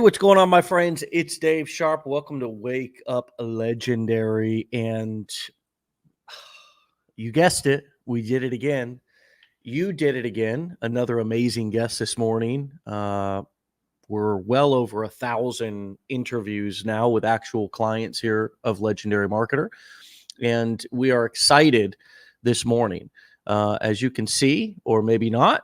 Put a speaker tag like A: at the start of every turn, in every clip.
A: what's going on, my friends? It's Dave Sharpe. Welcome to Wake Up Legendary. And you guessed it, we did it again. You did it again. Another amazing guest this morning. We're well over 1,000 interviews now with actual clients here of Legendary Marketer. And we are excited this morning. As you can see, or maybe not,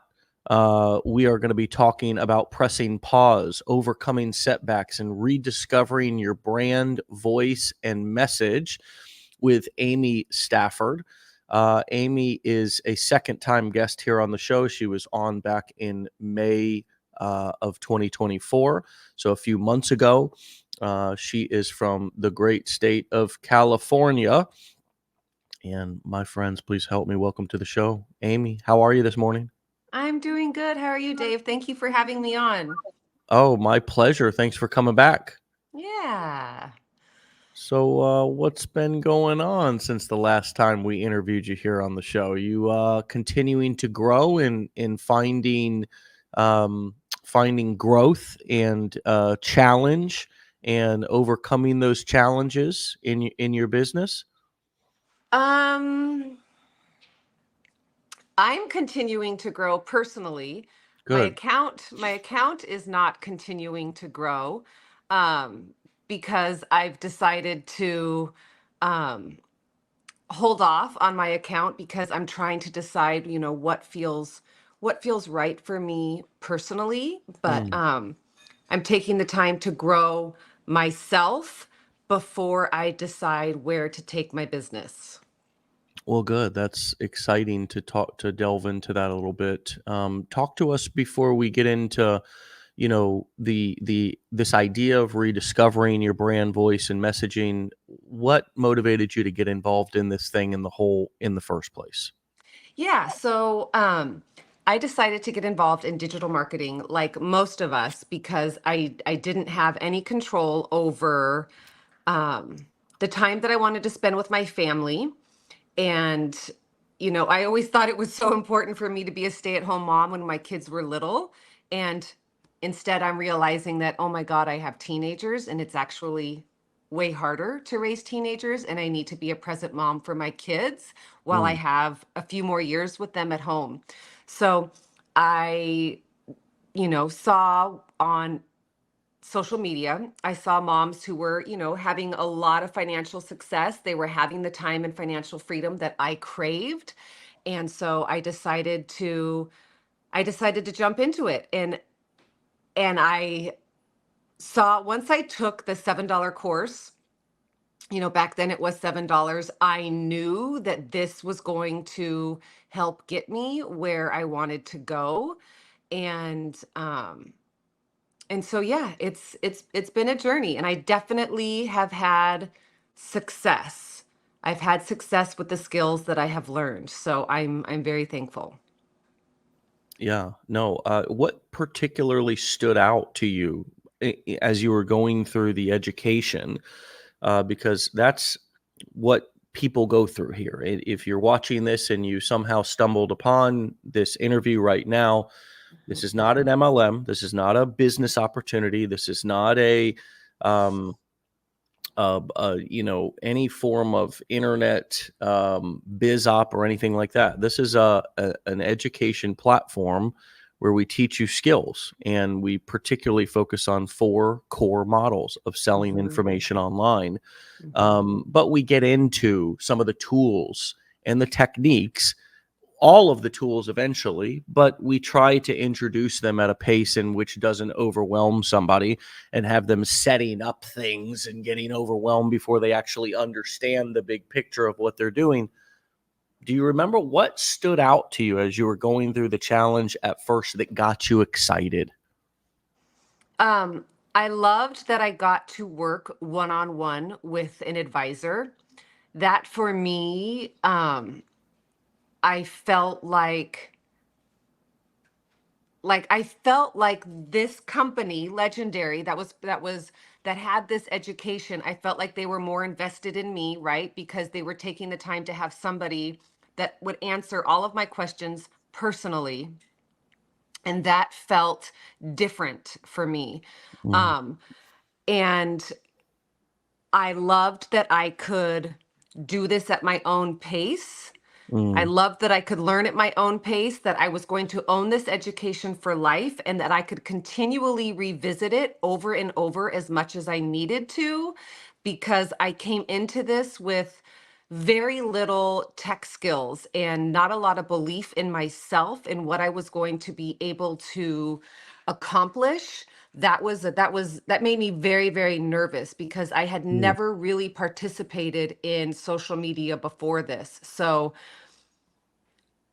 A: we are going to be talking about pressing pause, overcoming setbacks, and rediscovering your brand, voice, and message with Amy Stafford. Amy is a second-time guest here on the show. She was on back in May of 2024, so a few months ago. She is from the great state of California. And my friends, please help me welcome to the show, Amy. How are you this morning?
B: I'm doing good. How are you, Dave? Thank you for having me on.
A: Oh, my pleasure. Thanks for coming back.
B: Yeah.
A: So, what's been going on since the last time we interviewed you here on the show? You continuing to grow in finding growth and challenge and overcoming those challenges in your business?
B: Um, I'm continuing to grow personally. My
A: Good.
B: account, my account is not continuing to grow um, because I've decided to um, hold off on my account because I'm trying to decide, what feels right for me personally. But
A: Mm.
B: I'm taking the time to grow myself before I decide where to take my business.
A: Well, good. That's exciting to delve into that a little bit. Talk to us before we get into, the this idea of rediscovering your brand voice and messaging. What motivated you to get involved in this thing in the first place?
B: Yeah, so I decided to get involved in digital marketing like most of us because I didn't have any control over um, the time that I wanted to spend with my family. And, I always thought it was so important for me to be a stay-at-home mom when my kids were little. And instead, I'm realizing that, oh my God, I have teenagers and it's actually way harder to raise teenagers. And I need to be a present mom for my kids while I
A: Mm.
B: have a few more years with them at home. So I, saw on social media, I saw moms who were, having a lot of financial success. They were having the time and financial freedom that I craved. And so I decided to jump into it. And I saw once I took the $7 course, back then it was $7. I knew that this was going to help get me where I wanted to go. And so yeah, it's been a journey, and I definitely have had success. I've had success with the skills that I have learned. So I'm very thankful.
A: Yeah. No. What particularly stood out to you as you were going through the education? Because that's what people go through here. If you're watching this and you somehow stumbled upon this interview right now, this is not an MLM. This is not a business opportunity. This is not um, any form of internet biz op or anything like that. This is an education platform where we teach you skills, and we particularly focus on 4 core models of selling
B: Hmm.
A: information online.
B: Hmm.
A: But we get into some of the tools and the techniques, all of the tools eventually, but we try to introduce them at a pace in which doesn't overwhelm somebody and have them setting up things and getting overwhelmed before they actually understand the big picture of what they're doing. Do you remember what stood out to you as you were going through the challenge at first that got you excited?
B: Um, I loved that I got to work one-on-one with an advisor. That for me, I felt like this company, Legendary, that had this education. I felt like they were more invested in me, right? Because they were taking the time to have somebody that would answer all of my questions personally. And that felt different for me.
A: Mm,
B: Um, and I loved that I could do this at my own pace. I
A: mm,
B: loved that I could learn at my own pace, that I was going to own this education for life, and that I could continually revisit it over and over as much as I needed to, because I came into this with very little tech skills and not a lot of belief in myself and what I was going to be able to accomplish. That made me very, very nervous because I had
A: mm.
B: never really participated in social media before this. So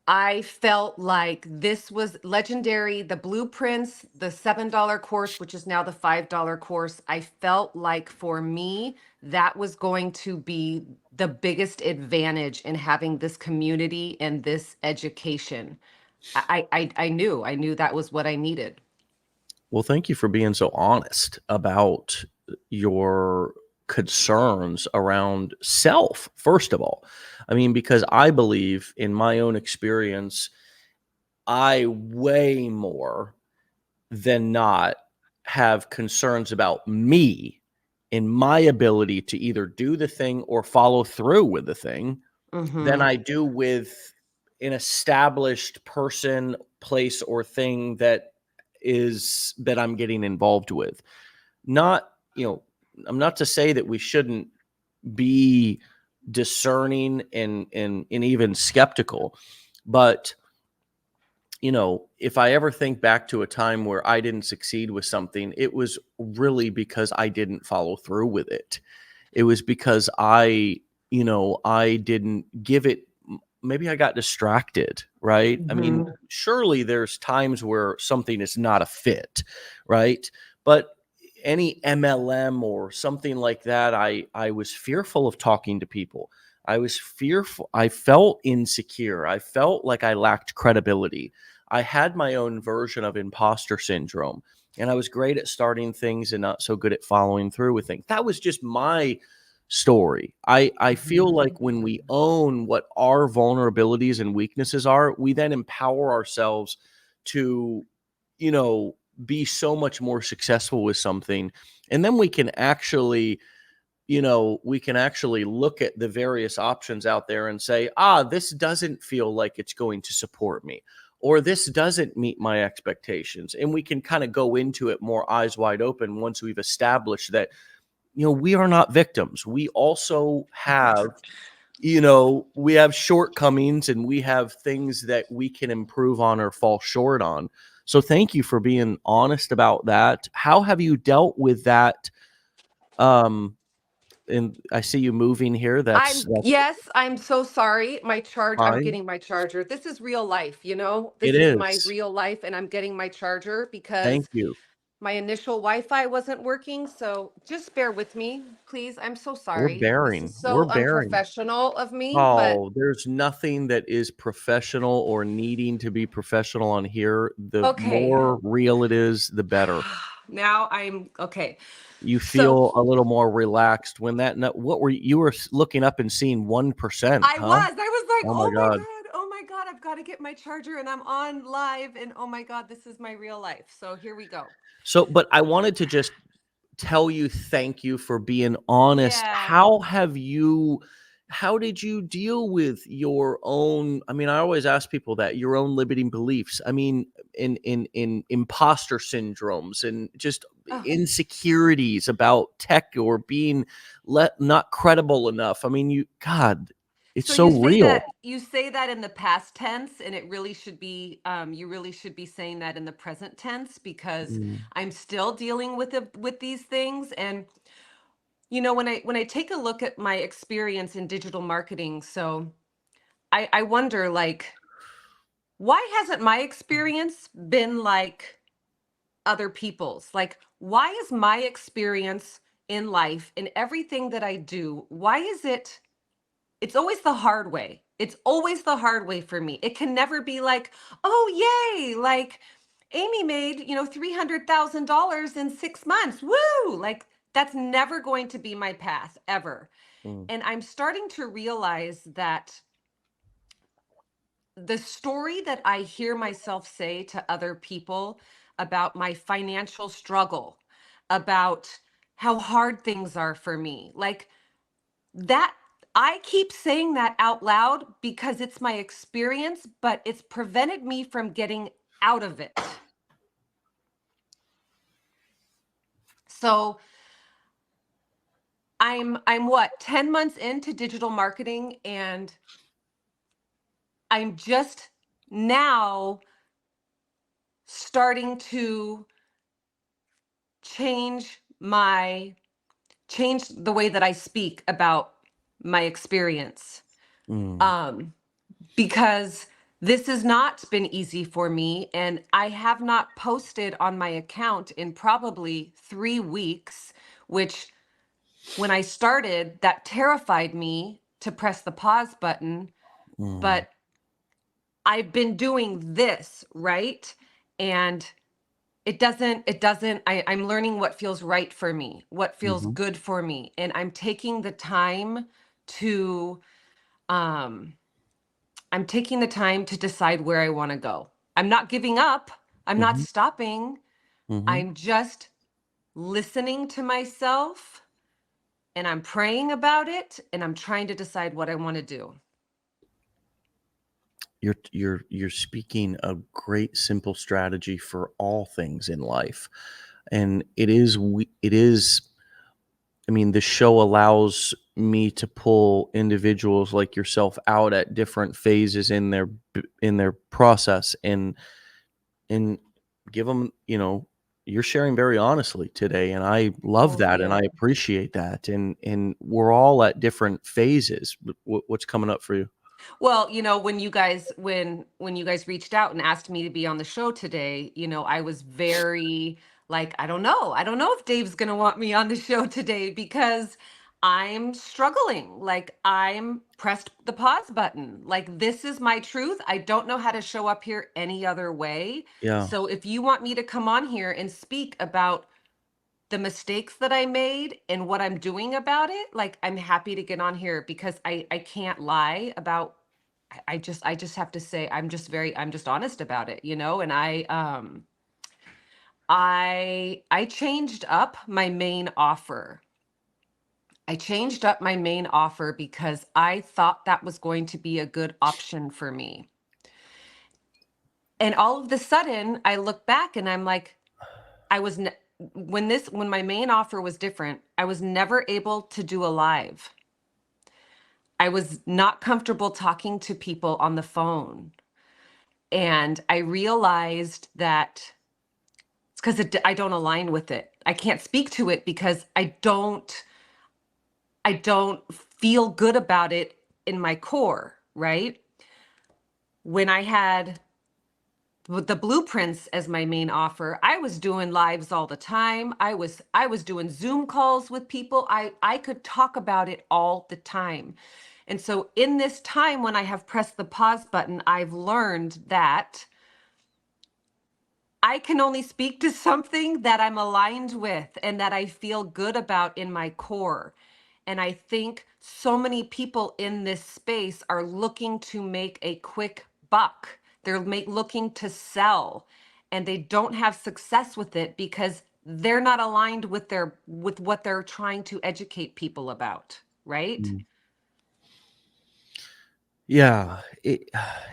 B: I felt like this was legendary. The blueprints, the $7 course, which is now the $5 course, I felt like for me, that was going to be the biggest advantage in having this community and this education. I knew that was what I needed.
A: Well, thank you for being so honest about your concerns around self, first of all. I mean, because I believe in my own experience, I way more than not have concerns about me and my ability to either do the thing or follow through with the thing than
B: Mm-hmm.
A: I do with an established person, place, or thing that I'm getting involved with. Not, I'm not to say that we shouldn't be discerning and even skeptical, but if I ever think back to a time where I didn't succeed with something, it was really because I didn't follow through with it. It was because I didn't give it, maybe I got distracted, right? I mean,
B: Mm-hmm.
A: surely there's times where something is not a fit, right? But any MLM or something like that, I was fearful of talking to people. I was fearful. I felt insecure. I felt like I lacked credibility. I had my own version of imposter syndrome, and I was great at starting things and not so good at following through with things. That was just my story. I feel
B: Mm-hmm.
A: like when we own what our vulnerabilities and weaknesses are, we then empower ourselves to, you know, be so much more successful with something. And then we can actually look at the various options out there and say, this doesn't feel like it's going to support me, or this doesn't meet my expectations. And we can kind of go into it more eyes wide open once we've established that we are not victims. We also have, we have shortcomings and we have things that we can improve on or fall short on. So thank you for being honest about that. How have you dealt with that? Um, and I see you moving here. That's
B: I'm so sorry. I'm
A: fine.
B: getting my charger. This is real life, you know?
A: It
B: This is my
A: is.
B: real life, and I'm getting my charger
A: Thank
B: because
A: you.
B: my initial Wi-Fi wasn't working. So just bear with me, please. I'm so
A: We're
B: sorry. This is
A: bearing. We're
B: so
A: bearing.
B: unprofessional of me, but
A: Oh, there's nothing that is professional or needing to be professional on here. The
B: okay.
A: more real it is, the better.
B: Now I'm okay.
A: You
B: So
A: feel a little more relaxed when what were you were looking up and seeing 1%, huh?
B: I was like,
A: Oh my
B: oh my
A: God.
B: God, oh my God, I've got to get my charger and I'm on live and oh my God, this is my real life. So here we go.
A: So, but I wanted to just tell you thank you for being honest.
B: Yeah.
A: How did you deal with your own, I mean, I always ask people that, your own limiting beliefs. I mean, in imposter syndromes and just
B: Oh,
A: insecurities about tech or being not credible enough. I mean, God, it's
B: so
A: so real.
B: you say that in the past tense, and it really should be you really should be saying that in the present tense because
A: Mm,
B: I'm still dealing with these things. And when I take a look at my experience in digital marketing, so I wonder like why hasn't my experience been like other people's? Like, why is my experience in life, in everything that I do, why is it's always the hard way. It's always the hard way for me. It can never be like, oh, yay, like Amy made, $300,000 in 6 months. Woo! Like, that's never going to be my path ever.
A: mm,
B: And I'm starting to realize that the story that I hear myself say to other people about my financial struggle, about how hard things are for me, like that, I keep saying that out loud because it's my experience, but it's prevented me from getting out of it. So I'm what, 10 months into digital marketing, and I'm just now starting to change my change the way that I speak about my experience.
A: Mm,
B: Because this has not been easy for me, and I have not posted on my account in probably 3 weeks, which when I started, that terrified me to press the pause button.
A: mm,
B: But I've been doing this, right? And I'm learning what feels right for me, what feels
A: mhm,
B: good for me. And I'm taking the time to, um, I'm taking the time to decide where I want to go. I'm not giving up. I'm not
A: mhm,
B: stopping.
A: mhm.
B: I'm just listening to myself, and I'm praying about it, and I'm trying to decide what I want to do.
A: You're speaking a great simple strategy for all things in life, and it is. I mean, the show allows me to pull individuals like yourself out at different phases in their process, and give them, you're sharing very honestly today, and I love
B: Thank
A: that, and I
B: you.
A: appreciate that, and we're all at different phases. What's coming up for you?
B: Well, when you guys reached out and asked me to be on the show today, I was very like, I don't know. I don't know if Dave's going to want me on the show today because I'm struggling. Like, I'm pressed the pause button. Like, this is my truth. I don't know how to show up here any other way.
A: Yeah.
B: So if you want me to come on here and speak about the mistakes that I made and what I'm doing about it, like, I'm happy to get on here because I can't lie about, I just have to say I'm just honest about it, and I changed up my main offer. I changed up my main offer because I thought that was going to be a good option for me. And all of the sudden, I look back and I'm like, I was ne- when my main offer was different, I was never able to do a live. I was not comfortable talking to people on the phone. And I realized that it's because I don't align with it. I can't speak to it because I don't feel good about it in my core, right? When I had with the blueprints as my main offer, I was doing lives all the time. I was doing Zoom calls with people. I could talk about it all the time. And so in this time when I have pressed the pause button, I've learned that I can only speak to something that I'm aligned with and that I feel good about in my core. And I think so many people in this space are looking to make a quick buck. They're looking to sell, and they don't have success with it because they're not aligned with what they're trying to educate people about, right?
A: Mm. Yeah,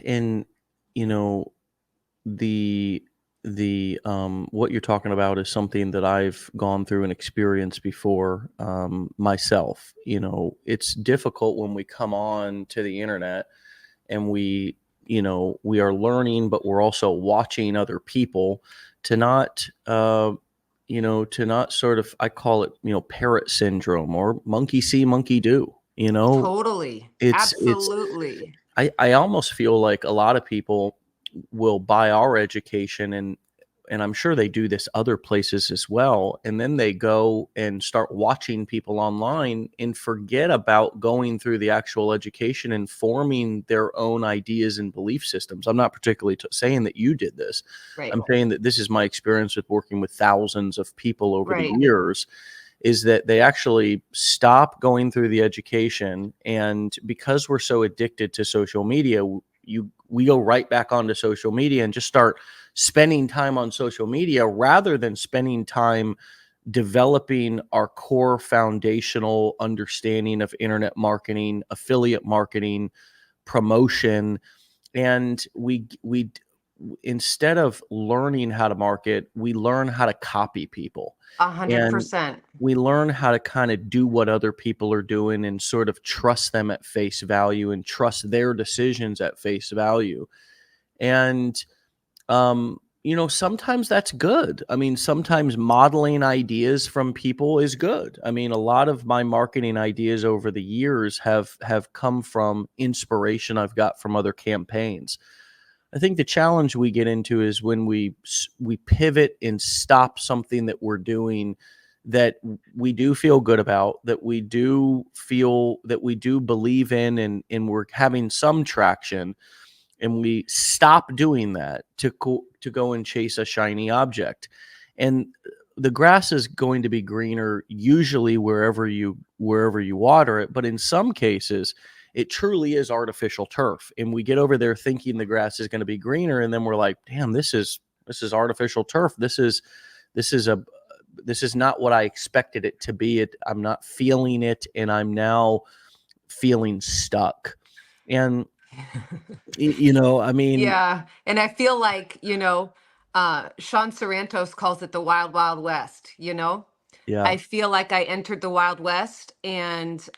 A: and you know the what you're talking about is something that I've gone through and experienced before, myself. It's difficult when we come on to the internet and we are learning, but we're also watching other people to not to not sort of, I call it, parrot syndrome or monkey see monkey do.
B: Totally.
A: It's
B: Absolutely.
A: I almost feel like a lot of people will buy our education, and I'm sure they do this other places as well, and then they go and start watching people online and forget about going through the actual education and forming their own ideas and belief systems. I'm not particularly saying that you did this.
B: Right.
A: I'm saying that this is my experience with working with thousands of people over the
B: Right.
A: years, is that they actually stop going through the education. And because we're so addicted to social media, we go right back onto social media and just start spending time on social media rather than spending time developing our core foundational understanding of internet marketing, affiliate marketing, promotion. And we instead of learning how to market, we learn how to copy people. And
B: 100%.
A: we learn how to kind of do what other people are doing and sort of trust them at face value and trust their decisions at face value. And sometimes that's good. I mean, sometimes modeling ideas from people is good. I mean, a lot of my marketing ideas over the years have come from inspiration I've got from other campaigns. I think the challenge we get into is when we pivot and stop something that we're doing that we do feel good about, that we do feel that we do believe in, and we're having some traction, and we stop doing that to go and chase a shiny object. And the grass is going to be greener usually wherever you water it, but in some cases it truly is artificial turf, and we get over there thinking the grass is going to be greener, and then we're like, damn, this is artificial turf. This is not what I expected it to be. I'm not feeling it, and I'm now feeling stuck. And I mean,
B: Yeah. And I feel like, Sean Sorrentos calls it the wild, wild west,
A: yeah.
B: I feel like I entered the wild west and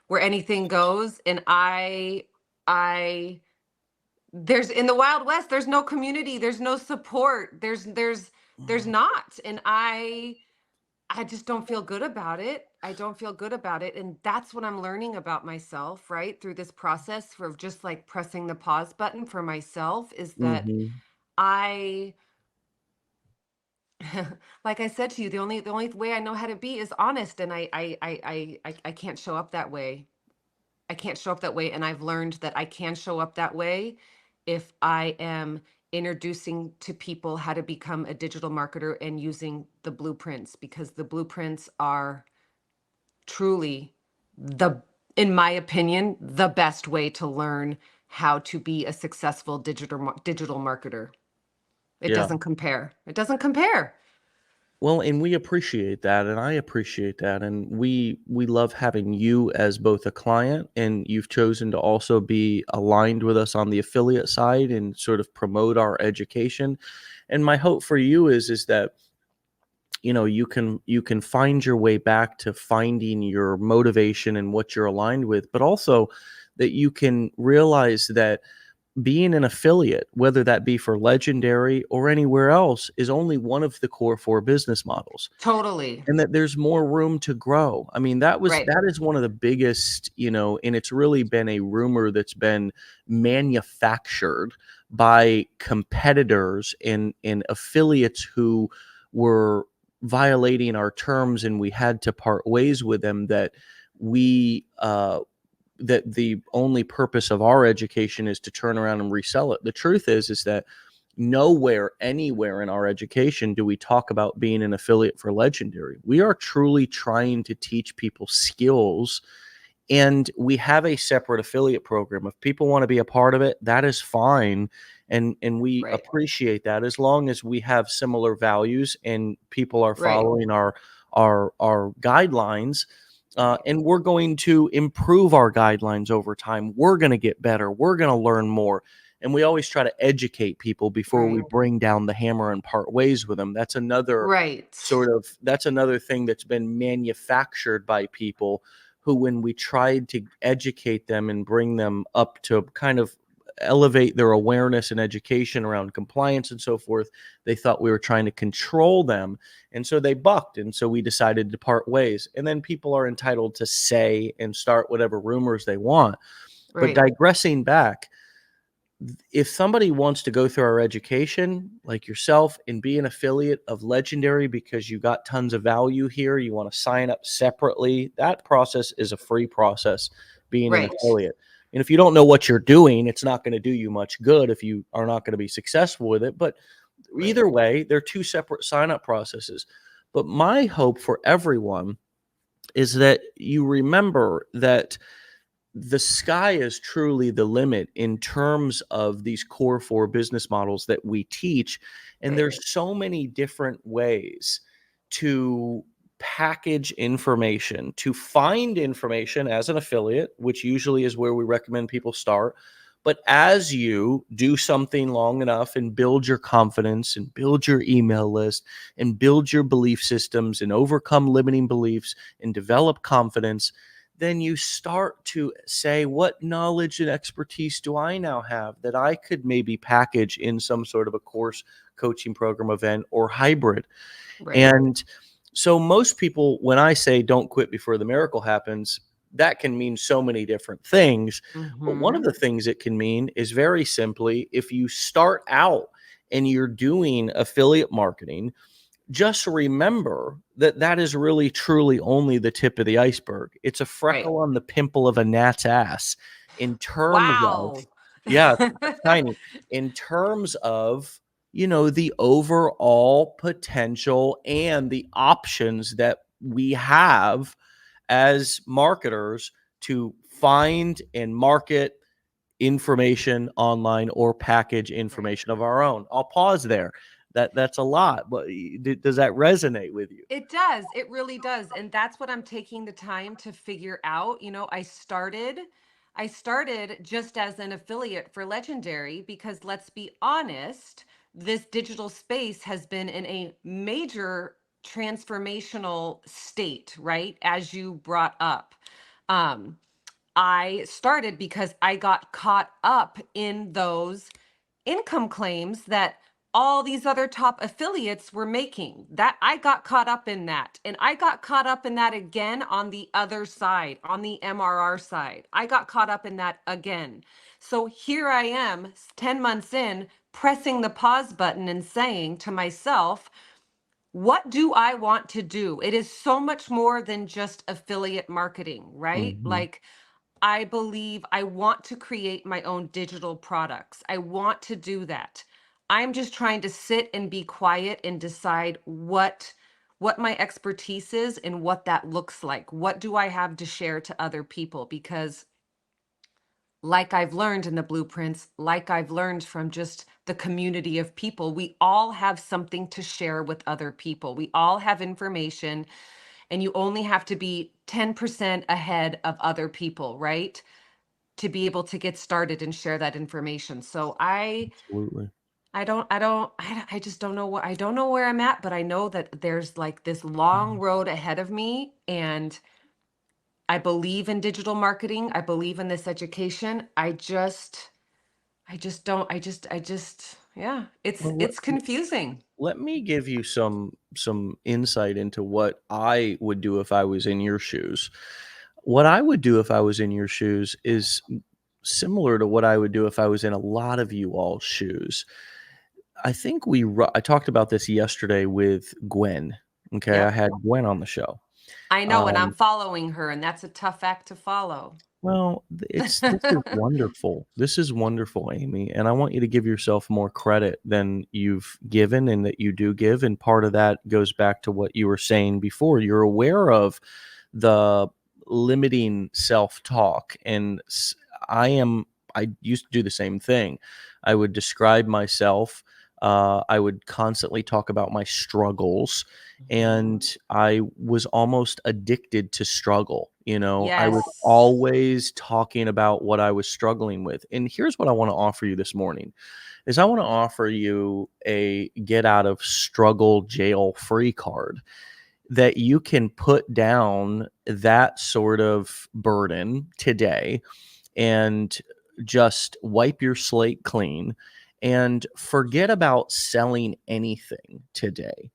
B: where anything goes. And I there's in the wild west, there's no community, there's no support, there's not. And I just don't feel good about it. I don't feel good about it. And that's what I'm learning about myself, right? Through this process of just like pressing the pause button for myself is that
A: Mhm.
B: I like I said to you, the only way I know how to be is honest. And I can't show up that way. I can't show up that way. And I've learned that I can show up that way if I am introducing to people how to become a digital marketer and using the blueprints, because the blueprints are truly the in my opinion the best way to learn how to be a successful digital marketer. It
A: Yeah.
B: doesn't compare. It doesn't compare.
A: Well, and we appreciate that, and I appreciate that, and we love having you as both a client, and you've chosen to also be aligned with us on the affiliate side and sort of promote our education. And my hope for you is that you can find your way back to finding your motivation and what you're aligned with, but also that you can realize that being an affiliate, whether that be for Legendary or anywhere else, is only one of the core four business models,
B: Totally.
A: and that there's more room to grow. I mean,
B: Right.
A: that is one of the biggest, and it's really been a rumor that's been manufactured by competitors and affiliates who were violating our terms, and we had to part ways with them, we that the only purpose of our education is to turn around and resell it. The truth is that nowhere, anywhere in our education do we talk about being an affiliate for Legendary. We are truly trying to teach people skills, and we have a separate affiliate program. If people want to be a part of it, that is fine. And we
B: Right.
A: appreciate that, as long as we have similar values and people are
B: Right.
A: following our guidelines.
B: Right.
A: And we're going to improve our guidelines over time. We're going to get better. We're going to learn more. And we always try to educate people before we
B: Right.
A: bring down the hammer and part ways with them. That's another
B: Right.
A: thing that's been manufactured by people who, when we tried to educate them and bring them up to kind of elevate their awareness and education around compliance and so forth, they thought we were trying to control them. And so they bucked. And so we decided to part ways. And then people are entitled to say and start whatever rumors they want. But
B: Right.
A: digressing back, if somebody wants to go through our education, like yourself, and be an affiliate of Legendary because you got tons of value here, you want to sign up separately, that process is a free process, being an
B: Right.
A: affiliate. And if you don't know what you're doing, it's not going to do you much good if you are not going to be successful with it. But
B: Right.
A: either way, they're two separate sign up processes. But my hope for everyone is that you remember that the sky is truly the limit in terms of these core four business models that we teach. And
B: Right.
A: there's so many different ways to package information, to find information as an affiliate, which usually is where we recommend people start. But as you do something long enough and build your confidence and build your email list and build your belief systems and overcome limiting beliefs and develop confidence, then you start to say, what knowledge and expertise do I now have that I could maybe package in some sort of a course, coaching program, event, or hybrid?
B: Right.
A: And so most people, when I say don't quit before the miracle happens, that can mean so many different things. But one of
B: Mm-hmm.
A: the things it can mean is very simply, if you start out and you're doing affiliate marketing, just remember that that is really truly only the tip of the iceberg. It's a
B: Right.
A: freckle on the pimple of a gnat's ass in terms of,
B: Wow.
A: yeah, it's tiny, in terms of, the overall potential and the options that we have as marketers to find and market information online or package
B: Right.
A: information of our own. I'll pause there. That's a lot, but does that resonate with you?
B: It does. It really does. And that's what I'm taking the time to figure out. I started just as an affiliate for Legendary because let's be honest, this digital space has been in a major transformational state, right? As you brought up. Um, I started because I got caught up in those income claims that all these other top affiliates were making. That I got caught up in that. And I got caught up in that again on the other side, on the MRR side. I got caught up in that again. So here I am, 10 months in, pressing the pause button and saying to myself, what do I want to do? It is so much more than just affiliate marketing, right?
A: Mhm.
B: Like, I believe I want to create my own digital products. I want to do that. I'm just trying to sit and be quiet and decide what my expertise is and what that looks like. What do I have to share to other people? Because like I've learned in the blueprints, like I've learned from just the community of people, we all have something to share with other people. We all have information, and you only have to be 10% ahead of other people, right? To be able to get started and share that information. So
A: Absolutely.
B: I just don't know what I don't know where I'm at, but I know that there's like this long road ahead of me, and I believe in digital marketing. I believe in this education. I just yeah,
A: Well,
B: it's confusing.
A: let me give you some insight into what I would do if I was in your shoes. What I would do if I was in your shoes is similar to what I would do if I was in a lot of you all's shoes. I talked about this yesterday with Gwen. Okay, I
B: Yep.
A: had Gwen on the show.
B: I know, and I'm
A: Um,
B: following her, and that's a tough act to follow.
A: well, this is wonderful. This is wonderful, Amy, and I want you to give yourself more credit than you've given and that you do give. And part of that goes back to what you were saying before. You're aware of the limiting self-talk, and I am. I used to do the same thing. I would describe myself. I would constantly talk about my struggles, and
B: Mhm.
A: I was almost addicted to struggle. I was
B: Yes.
A: always talking about what I was struggling with. And here's what I want to offer you this morning is I want to offer you a get out of struggle jail free card that you can put down that sort of burden today and just wipe your slate clean and forget about selling anything today.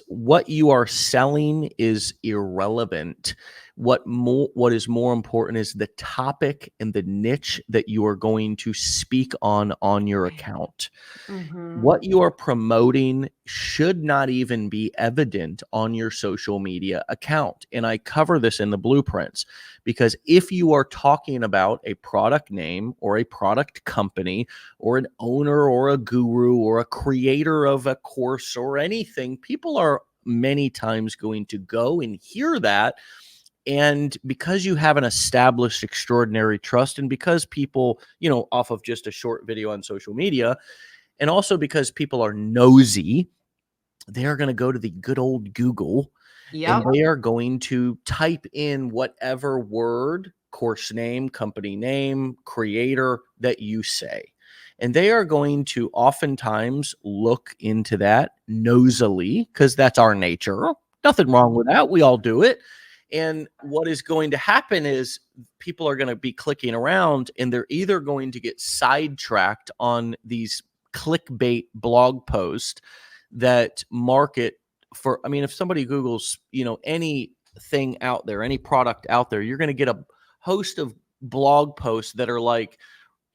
A: What you are selling is irrelevant. What is more important is the topic and the niche that you are going to speak on your
B: Right.
A: account.
B: Mhm.
A: What you are promoting should not even be evident on your social media account. And I cover this in the blueprints because if you are talking about a product name or a product company or an owner or a guru or a creator of a course or anything, people are many times going to go and hear that And because you have an established extraordinary trust, and because people, off of just a short video on social media, and also because people are nosy, they are going to go to the good old Google and
B: Yep.
A: they are going to type in whatever word, course name, company name, creator that you say. And they are going to oftentimes look into that nosily, because that's our nature. Nothing wrong with that. We all do it. And what is going to happen is people are going to be clicking around, and they're either going to get sidetracked on these clickbait blog posts that market for, I mean, if somebody Googles, anything out there, any product out there, you're going to get a host of blog posts that are like,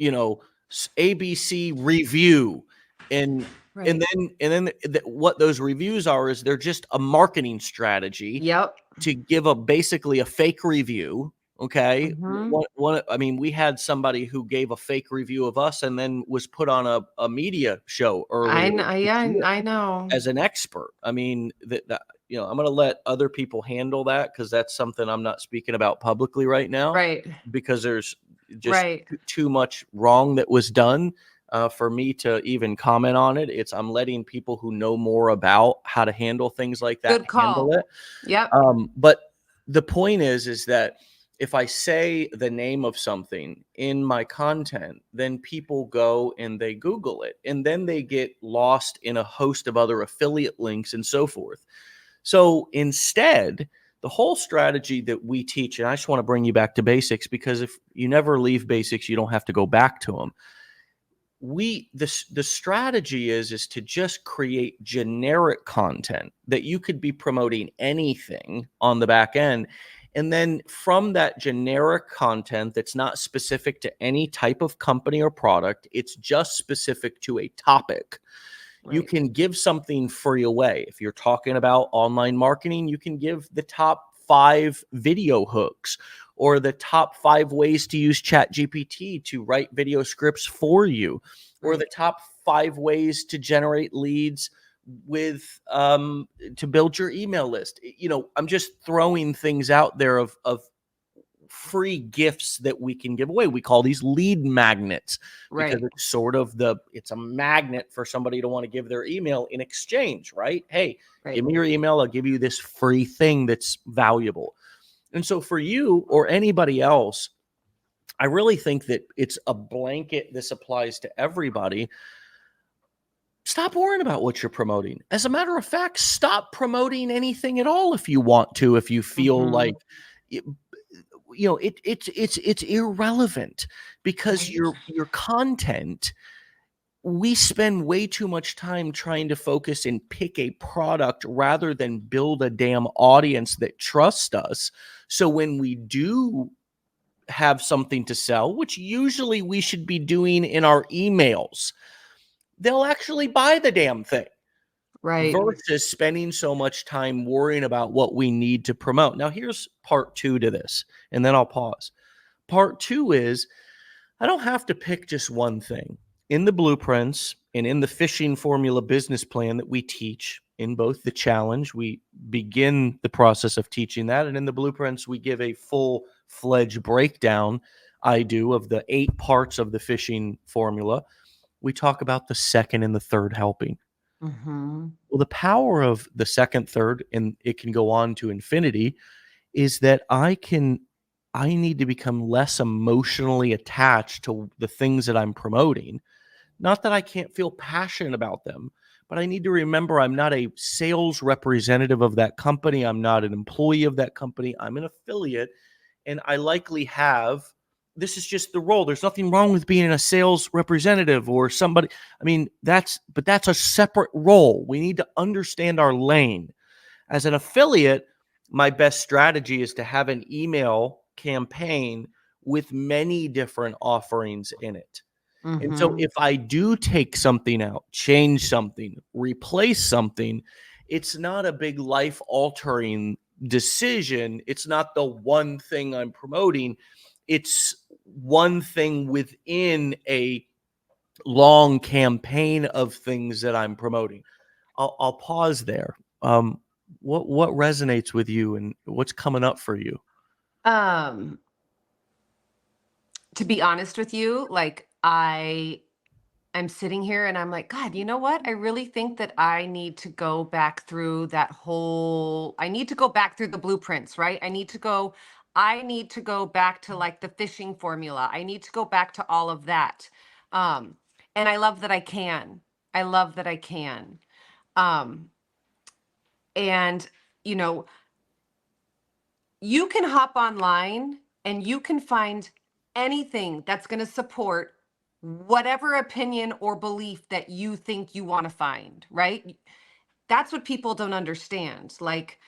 A: ABC review. And
B: Right.
A: then what those reviews are is they're just a marketing strategy
B: Yep.
A: to give basically a fake review. Okay.
B: Mhm.
A: I mean, we had somebody who gave a fake review of us and then was put on a media show
B: I
A: earlier
B: know.
A: this
B: Yeah,
A: year
B: I know.
A: as an expert. I mean, I'm going to let other people handle that, because that's something I'm not speaking about publicly right now,
B: Right.
A: because there's just
B: Right.
A: too much wrong that was done for me to even comment on it. I'm letting people who know more about how to handle things like that
B: Good
A: handle
B: call.
A: it.
B: Yep.
A: But the point is that if I say the name of something in my content, then people go and they Google it, and then they get lost in a host of other affiliate links and so forth. So instead, the whole strategy that we teach, and I just want to bring you back to basics, because if you never leave basics, you don't have to go back to them. The strategy is to just create generic content that you could be promoting anything on the back end. And then from that generic content that's not specific to any type of company or product, it's just specific to a topic. You
B: Right.
A: can give something free away. If you're talking about online marketing, you can give the top 5 video hooks, or the top 5 ways to use ChatGPT to write video scripts for you, or the
B: Right.
A: top 5 ways to generate leads with to build your email list. I'm just throwing things out there of free gifts that we can give away. We call these lead magnets, because
B: Right.
A: it's a magnet for somebody to want to give their email in exchange, right? Hey, give
B: Right.
A: me your email, I'll give you this free thing that's valuable. And so for you or anybody else, I really think that it's a blanket. This applies to everybody. Stop worrying about what you're promoting. As a matter of fact, stop promoting anything at all if you want to, if you feel like
B: Mhm.
A: it's irrelevant, because
B: Right.
A: your content, we spend way too much time trying to focus and pick a product rather than build a damn audience that trusts us. So when we do have something to sell, which usually we should be doing in our emails, they'll actually buy the damn thing,
B: Right.
A: versus spending so much time worrying about what we need to promote. Now, here's part 2 to this, and then I'll pause. Part 2 is I don't have to pick just one thing. In the blueprints and in the fishing formula business plan that we teach in both the challenge, we begin the process of teaching that. And in the blueprints, we give a full-fledged breakdown, I do, of the 8 parts of the fishing formula. We talk about the second and the third helping.
B: Mhm.
A: Well, the power of the second, third, and it can go on to infinity, is that I need to become less emotionally attached to the things that I'm promoting. Not that I can't feel passionate about them, but I need to remember I'm not a sales representative of that company. I'm not an employee of that company. I'm an affiliate, and I likely have, this is just the role. There's nothing wrong with being a sales representative or somebody. I mean, that's a separate role. We need to understand our lane. As an affiliate, my best strategy is to have an email campaign with many different offerings in it. And so
B: Mhm.
A: if I do take something out, change something, replace something, it's not a big life altering decision. It's not the one thing I'm promoting. It's one thing within a long campaign of things that I'm promoting. I'll pause there. What resonates with you, and what's coming up for you?
B: Um, to be honest with you, like I'm sitting here and I'm like, God, you know what? I really think that I need to go back through I need to go back through the blueprints, right? I need to go back to like the fishing formula. I need to go back to all of that. Um, and I love that I can. I love that I can. Um, and you know, you can hop online and you can find anything that's going to support whatever opinion or belief that you think you want to find, right? That's what people don't understand. Like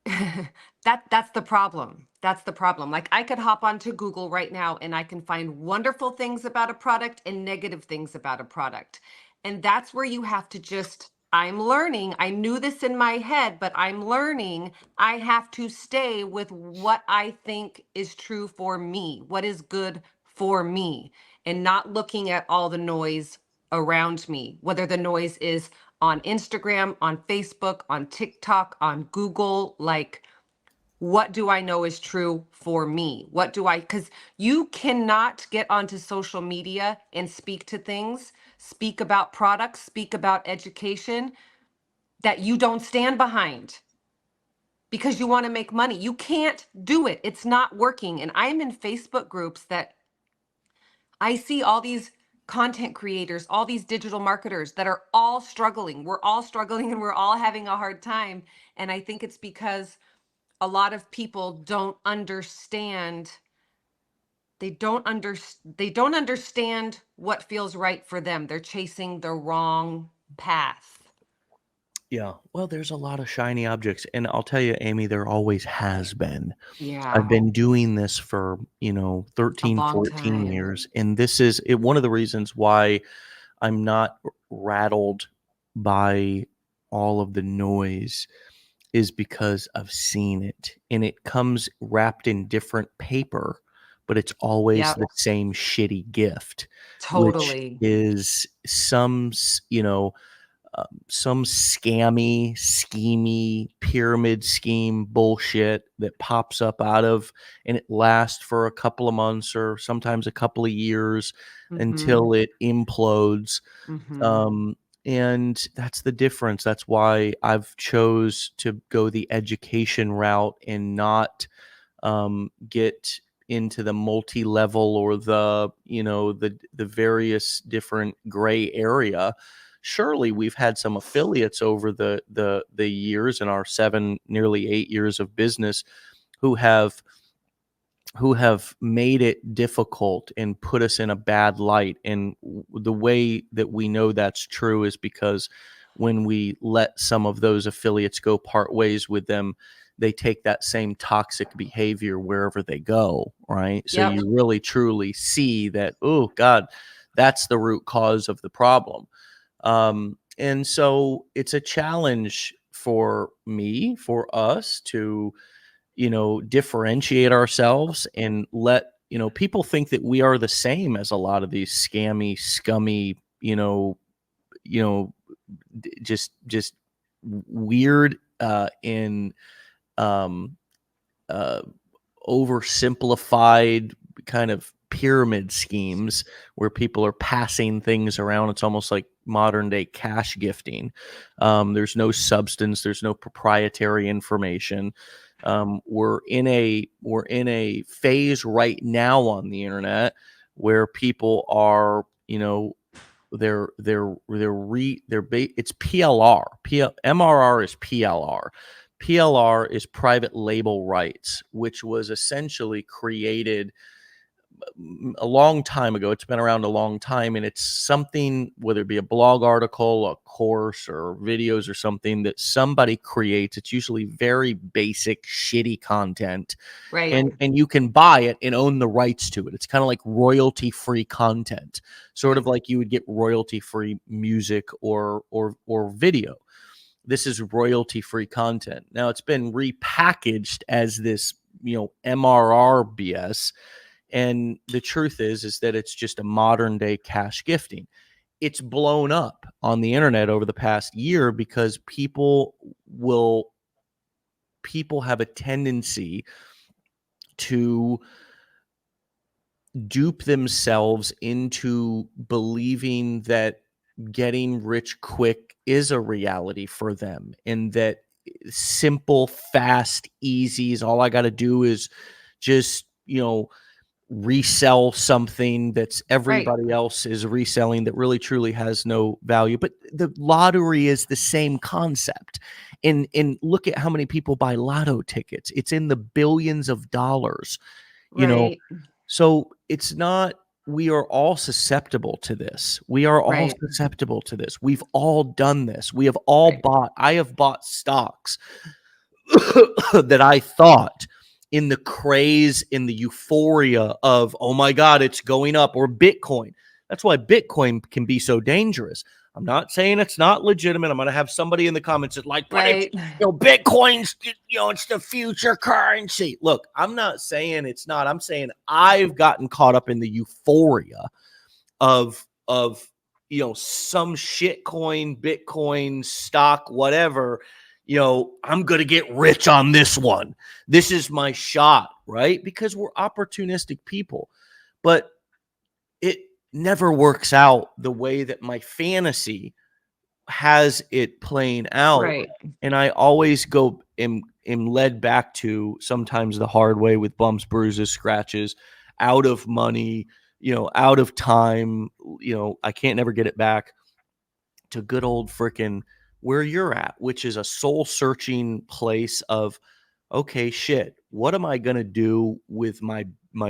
B: that's the problem. That's the problem. Like I could hop onto Google right now and I can find wonderful things about a product and negative things about a product. And that's where you have to just I'm learning. I knew this in my head, but I'm learning. I have to stay with what I think is true for me, what is good for me, and not looking at all the noise around me, whether the noise is on Instagram, on Facebook, on TikTok, on Google. Like, what do I know is true for me? Because you cannot get onto social media and speak to things, speak about products, speak about education that you don't stand behind because you want to make money. You can't do it. It's not working. And I'm in Facebook groups that I see all these content creators, all these digital marketers that are all struggling. We're all struggling and we're all having a hard time. And I think it's because a lot of people don't understand. They don't understand what feels right for them. They're chasing the wrong path.
A: Yeah. Well, there's a lot of shiny objects. And I'll tell you, Amy, there always has been. I've
B: Yeah,
A: been doing this for,
B: a
A: 13,
B: long
A: 14
B: time.
A: years. And this is one of the reasons why I'm not rattled by all of the noise is because I've seen it. And it comes wrapped in different paper, but it's always
B: Yep,
A: the same shitty gift, which
B: totally.
A: is some scammy, schemy pyramid scheme bullshit that pops up out of, and it lasts for a couple of months or sometimes a couple of years
B: Mm-hmm.
A: until it implodes.
B: Mm-hmm.
A: Um, and that's the difference. That's why I've chose to go the education route and not get into the multi-level or the various different gray area. Surely we've had some affiliates over the years in our nearly 8 years of business who have made it difficult and put us in a bad light. And the way that we know that's true is because when we let some of those affiliates go part ways with them, they take that same toxic behavior wherever they go, right? So
B: Yep.
A: you really truly see that, oh God, that's the root cause of the problem. And so it's a challenge for me, for us to differentiate ourselves and let people think that we are the same as a lot of these scammy, scummy, you know, just weird in um, uh, oversimplified kind of pyramid schemes where people are passing things around. It's almost like modern day cash gifting. There's no substance. There's no proprietary information. We're in a phase right now on the internet where people are, it's PLR. MRR is PLR. PLR is private label rights, which was essentially created a long time ago. It's been around a long time, and it's something, whether it be a blog article, a course, or videos or something that somebody creates. It's usually very basic, shitty content,
B: Right.
A: and you can buy it and own the rights to it. It's kind of like royalty-free content, sort of
B: Right.
A: like you would get royalty-free music or video. This is royalty-free content. Now it's been repackaged as this, MRR BS, and the truth is that it's just a modern day cash gifting. It's blown up on the internet over the past year because people have a tendency to dupe themselves into believing that getting rich quick is a reality for them, and that simple, fast, easy is all I got to do is just, resell something that's
B: Right.
A: everybody else is reselling that really truly has no value. But the lottery is the same concept. And look at how many people buy lotto tickets. It's in the billions of dollars, you know.
B: Right.
A: So it's not, we are all susceptible to this. We are all
B: Right.
A: susceptible to this. We've all done this. We have all
B: Right.
A: I have bought stocks that I thought, in the craze, in the euphoria of, oh my God, it's going up, or Bitcoin. That's why Bitcoin can be so dangerous. I'm not saying it's not legitimate. I'm going to have somebody in the comments that's like, but it's,
B: Right.
A: Bitcoin's, it's the future currency. Look, I'm not saying it's not. I'm saying I've gotten caught up in the euphoria of some shit coin, Bitcoin, stock, whatever. I'm going to get rich on this one. This is my shot, right? Because we're opportunistic people. But it never works out the way that my fantasy has it playing out.
B: Right.
A: And I always am led back to, sometimes the hard way, with bumps, bruises, scratches, out of money, out of time, I can't never get it back, to good old freaking where you're at, which is a soul searching place of, okay, shit, what am I going to do with my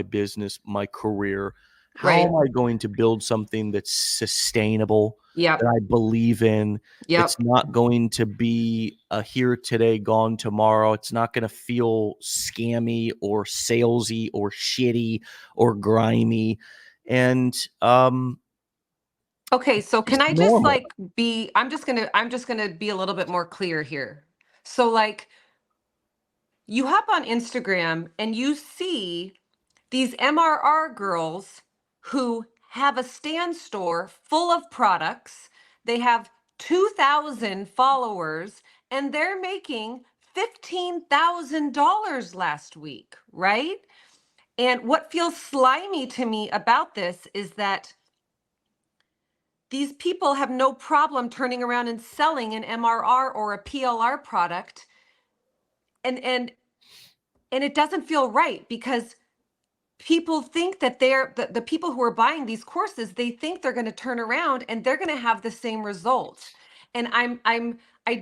A: business, my career? How
B: Right.
A: am I going to build something that's sustainable, that
B: Yep.
A: I believe in? It's
B: Yep.
A: not going to be a here today, gone tomorrow. It's not going to feel scammy or salesy or shitty or grimy. And
B: Okay, so
A: it's
B: can I just
A: normal.
B: like be I'm just going to be a little bit more clear here. So like you hop on Instagram and you see these MRR girls who have a stand store full of products. They have 2,000 followers and they're making $15,000 last week, right? And what feels slimy to me about this is that these people have no problem turning around and selling an MRR or a PLR product, and and it doesn't feel right because people think that the people who are buying these courses, they think they're going to turn around and they're going to have the same results. And I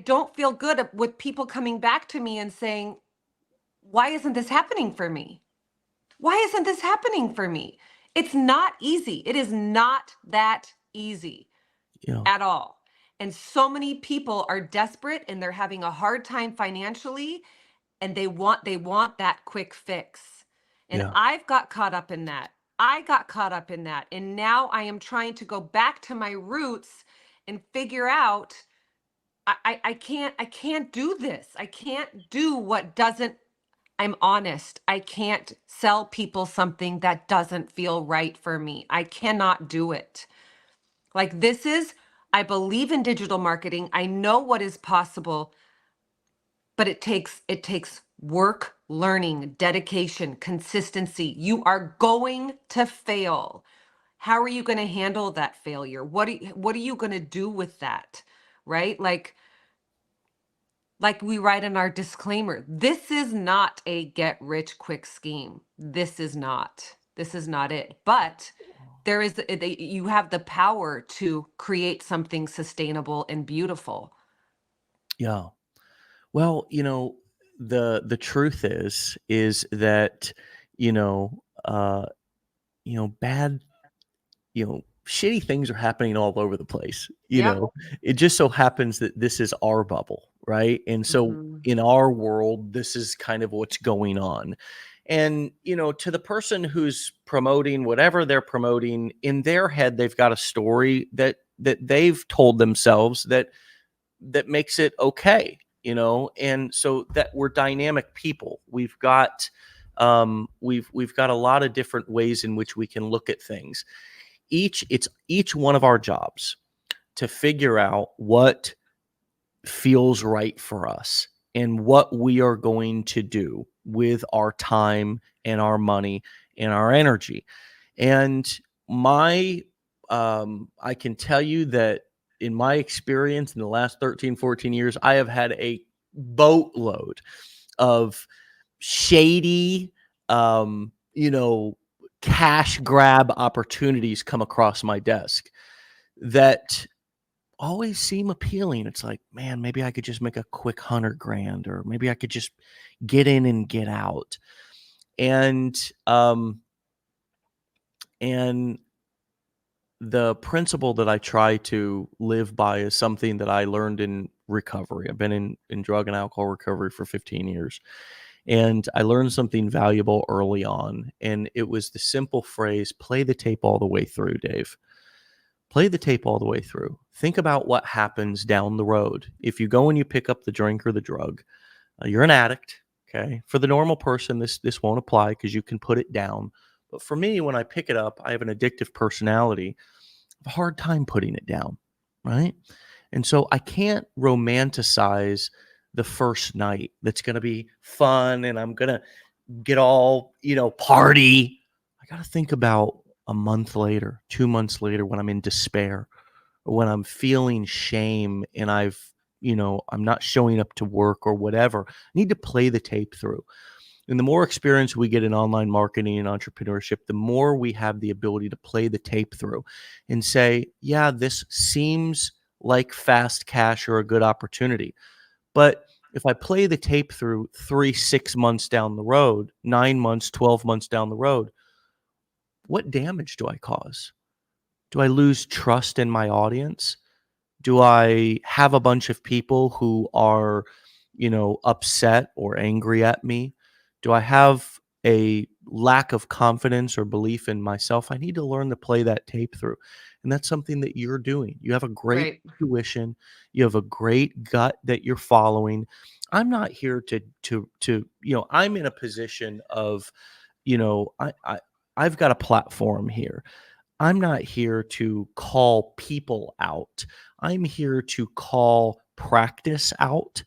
B: don't feel good with people coming back to me and saying, why isn't this happening for me? Why isn't this happening for me? It's not easy. It is not that easy
A: Yeah.
B: at all. And so many people are desperate and they're having a hard time financially, and they want that quick fix. And
A: Yeah.
B: I've got caught up in that. I got caught up in that. And now I am trying to go back to my roots and figure out I can't do this. I can't do what doesn't, I'm honest. I can't sell people something that doesn't feel right for me. I cannot do it. Like this is, I believe in digital marketing. I know what is possible, but it takes work, learning, dedication, consistency. You are going to fail. How are you going to handle that failure? What are you going to do with that? Right? Like we write in our disclaimer, this is not a get rich quick scheme. This is not. This is not it. But there is you have the power to create something sustainable and beautiful.
A: Yeah. Well, the truth is that, you know, uh, bad, shitty things are happening all over the place.
B: Yep.
A: It just so happens that this is our bubble, right? And so
B: Mhm.
A: in our world, this is kind of what's going on. And, to the person who's promoting whatever they're promoting, in their head, they've got a story that they've told themselves that makes it okay, and so that we're dynamic people. We've got a lot of different ways in which we can look at things. It's each one of our jobs to figure out what feels right for us. and what we are going to do with our time and our money and our energy. And my, I can tell you that in my experience in the last 13, 14 years, I have had a boatload of shady, you know, cash grab opportunities come across my desk that always seem appealing. It's like, man, maybe I could just make a quick 100 grand, or maybe I could just get in and get out. And, and the principle that I try to live by is something that I learned in recovery. I've been in drug and alcohol recovery for 15 years. And I learned something valuable early on. And it was the simple phrase, play the tape all the way through, Dave. Play the tape all the way through. Think about what happens down the road. If you go and you pick up the drink or the drug, you're an addict. Okay. For the normal person, this won't apply because you can put it down. But for me, when I pick it up, I have an addictive personality. I have a hard time putting it down. Right. And so I can't romanticize the first night that's going to be fun and I'm going to get all, party. I got to think about a month later, 2 months later, when I'm in despair, or when I'm feeling shame and I'm not showing up to work or whatever. I need to play the tape through. And the more experience we get in online marketing and entrepreneurship, the more we have the ability to play the tape through and say, yeah, this seems like fast cash or a good opportunity. But if I play the tape through 3, 6 months down the road, 9 months, 12 months down the road, what damage do I cause? Do I lose trust in my audience? Do I have a bunch of people who are, upset or angry at me? Do I have a lack of confidence or belief in myself? I need to learn to play that tape through. And that's something that you're doing. You have a great
B: Right.
A: intuition. You have a great gut that you're following. I'm not here to I'm in a position of, I've got a platform here. I'm not here to call people out. I'm here to call practice out.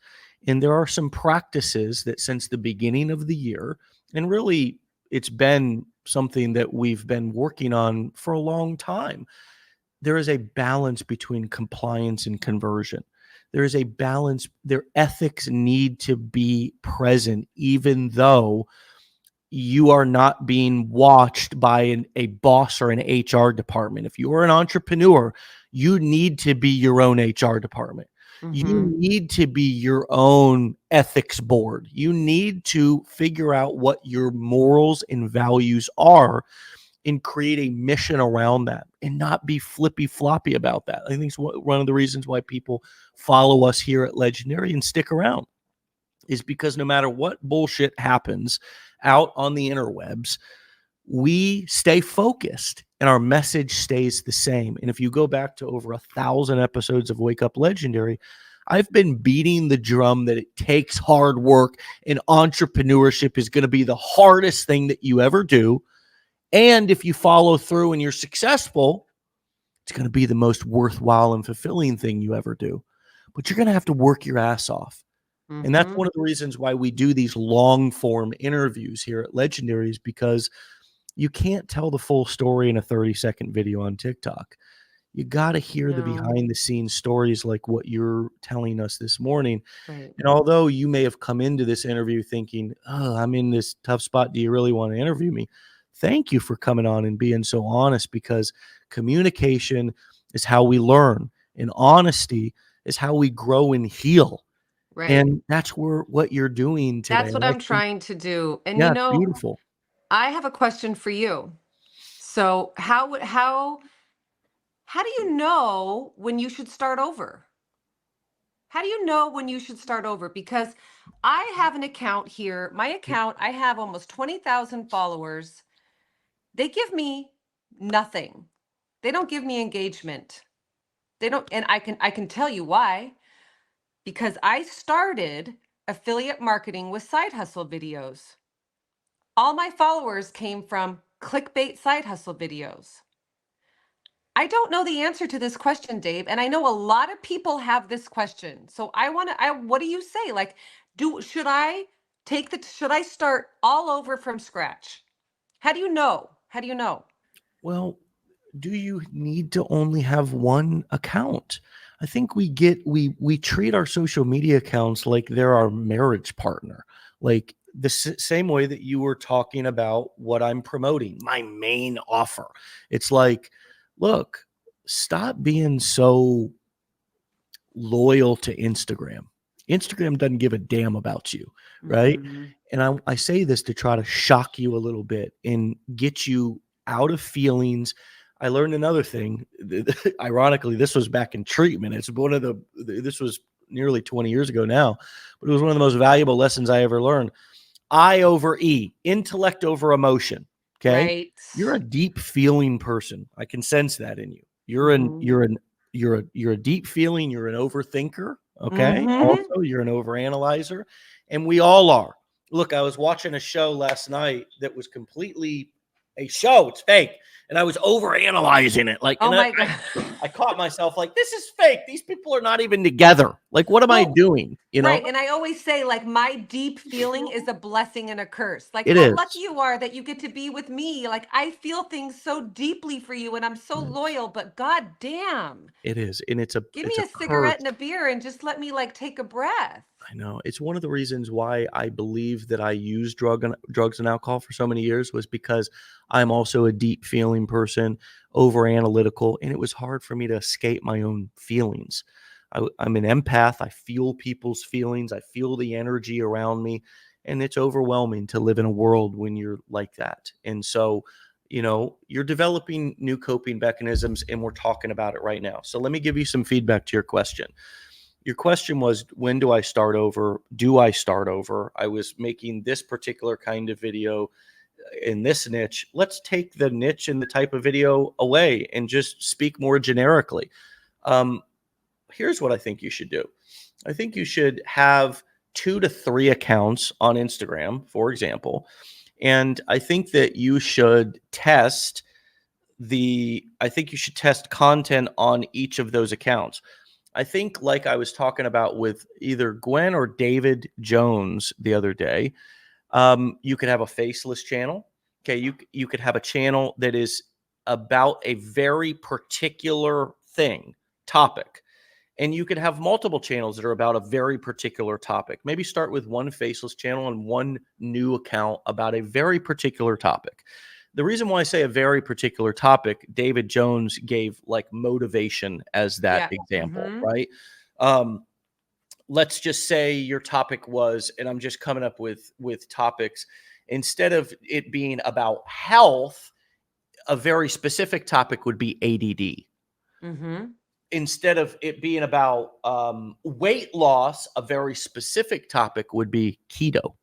A: And there are some practices that since the beginning of the year, and really it's been something that we've been working on for a long time. There is a balance between compliance and conversion. There is a balance. Their ethics need to be present, even though you are not being watched by a boss or an HR department. If you are an entrepreneur, you need to be your own HR department. You
B: Mm-hmm.
A: need to be your own ethics board. You need to figure out what your morals and values are and create a mission around that and not be flippy floppy about that. I think it's one of the reasons why people follow us here at Legendary and stick around, is because no matter what bullshit happens out on the interwebs, we stay focused and our message stays the same. And if you go back to over 1,000 episodes of Wake Up Legendary, I've been beating the drum that it takes hard work and entrepreneurship is going to be the hardest thing that you ever do. And if you follow through and you're successful, it's going to be the most worthwhile and fulfilling thing you ever do. But you're going to have to work your ass off. And that's
B: Mm-hmm.
A: one of the reasons why we do these long form interviews here at Legendaries, because you can't tell the full story in a 30-second video on TikTok. You got to hear the
B: No.
A: behind the scenes stories like what you're telling us this morning.
B: Right.
A: And although you may have come into this interview thinking, oh, I'm in this tough spot. Do you really want to interview me? Thank you for coming on and being so honest, because communication is how we learn, and honesty is how we grow and heal.
B: Right.
A: And that's what you're doing today.
B: That's what
A: And I
B: I'm
A: think,
B: trying to do. And
A: yeah, it's beautiful.
B: I have a question for you. So how do you know when you should start over? How do you know when you should start over? Because I have an account here. My account, I have almost 20,000 followers. They give me nothing. They don't give me engagement. They don't, and I can tell you why. Because I started affiliate marketing with side hustle videos. All my followers came from clickbait side hustle videos. I don't know the answer to this question, Dave, and I know a lot of people have this question. So what do you say? Like, should I should I start all over from scratch? How do you know? How do you know?
A: Well, do you need to only have one account? I think we treat our social media accounts like they're our marriage partner. Like the same way that you were talking about what I'm promoting, my main offer. It's like, look, stop being so loyal to Instagram. Instagram doesn't give a damn about you, right?
B: Mhm.
A: And I say this to try to shock you a little bit and get you out of feelings. I learned another thing. Ironically, this was back in treatment. This was nearly 20 years ago now, but it was one of the most valuable lessons I ever learned. I over E, intellect over emotion. Okay.
B: Right.
A: You're a deep feeling person. I can sense that in you.
B: Mhm.
A: You're a deep feeling, you're an overthinker. Okay.
B: Mhm.
A: Also, you're an overanalyzer. And we all are. Look, I was watching a show last night that was completely a show. It's fake. And I was overanalyzing it. Like,
B: Oh
A: and
B: my God.
A: I caught myself like, this is fake. These people are not even together. Like, what am I
B: Well,
A: doing? You know,
B: right. And I always say, like, my deep feeling is a blessing and a curse. Like,
A: it
B: how lucky
A: is.
B: you are that you get to be with me. Like, I feel things so deeply for you and I'm so loyal, but god damn.
A: It is, and
B: Give me
A: it's a
B: a
A: curse.
B: cigarette and a beer and just let me like take a breath.
A: I know. It's one of the reasons why I believe that I used drugs and alcohol for so many years was because I'm also a deep feeling person, over analytical, and it was hard for me to escape my own feelings. I'm an empath. I feel people's feelings. I feel the energy around me, and it's overwhelming to live in a world when you're like that. And so, you're developing new coping mechanisms, and we're talking about it right now. So let me give you some feedback to your question. Your question was, when do I start over? Do I start over? I was making this particular kind of video in this niche. Let's take the niche and the type of video away and just speak more generically. Um, Here's what I think you should do. I think you should have 2 to 3 accounts on Instagram, for example. And I think that I think you should test content on each of those accounts. I think, like I was talking about with either Gwen or David Jones the other day, you could have a faceless channel. Okay, you could have a channel that is about a very particular topic, and you could have multiple channels that are about a very particular topic. Maybe start with one faceless channel and one new account about a very particular topic. The reason why I say a very particular topic, David Jones gave like motivation as that
B: Yeah.
A: example,
B: Mm-hmm.
A: right? Let's just say your topic was, and I'm just coming up with topics, instead of it being about health, a very specific topic would be ADD.
B: Mm-hmm.
A: Instead of it being about weight loss, a very specific topic would be keto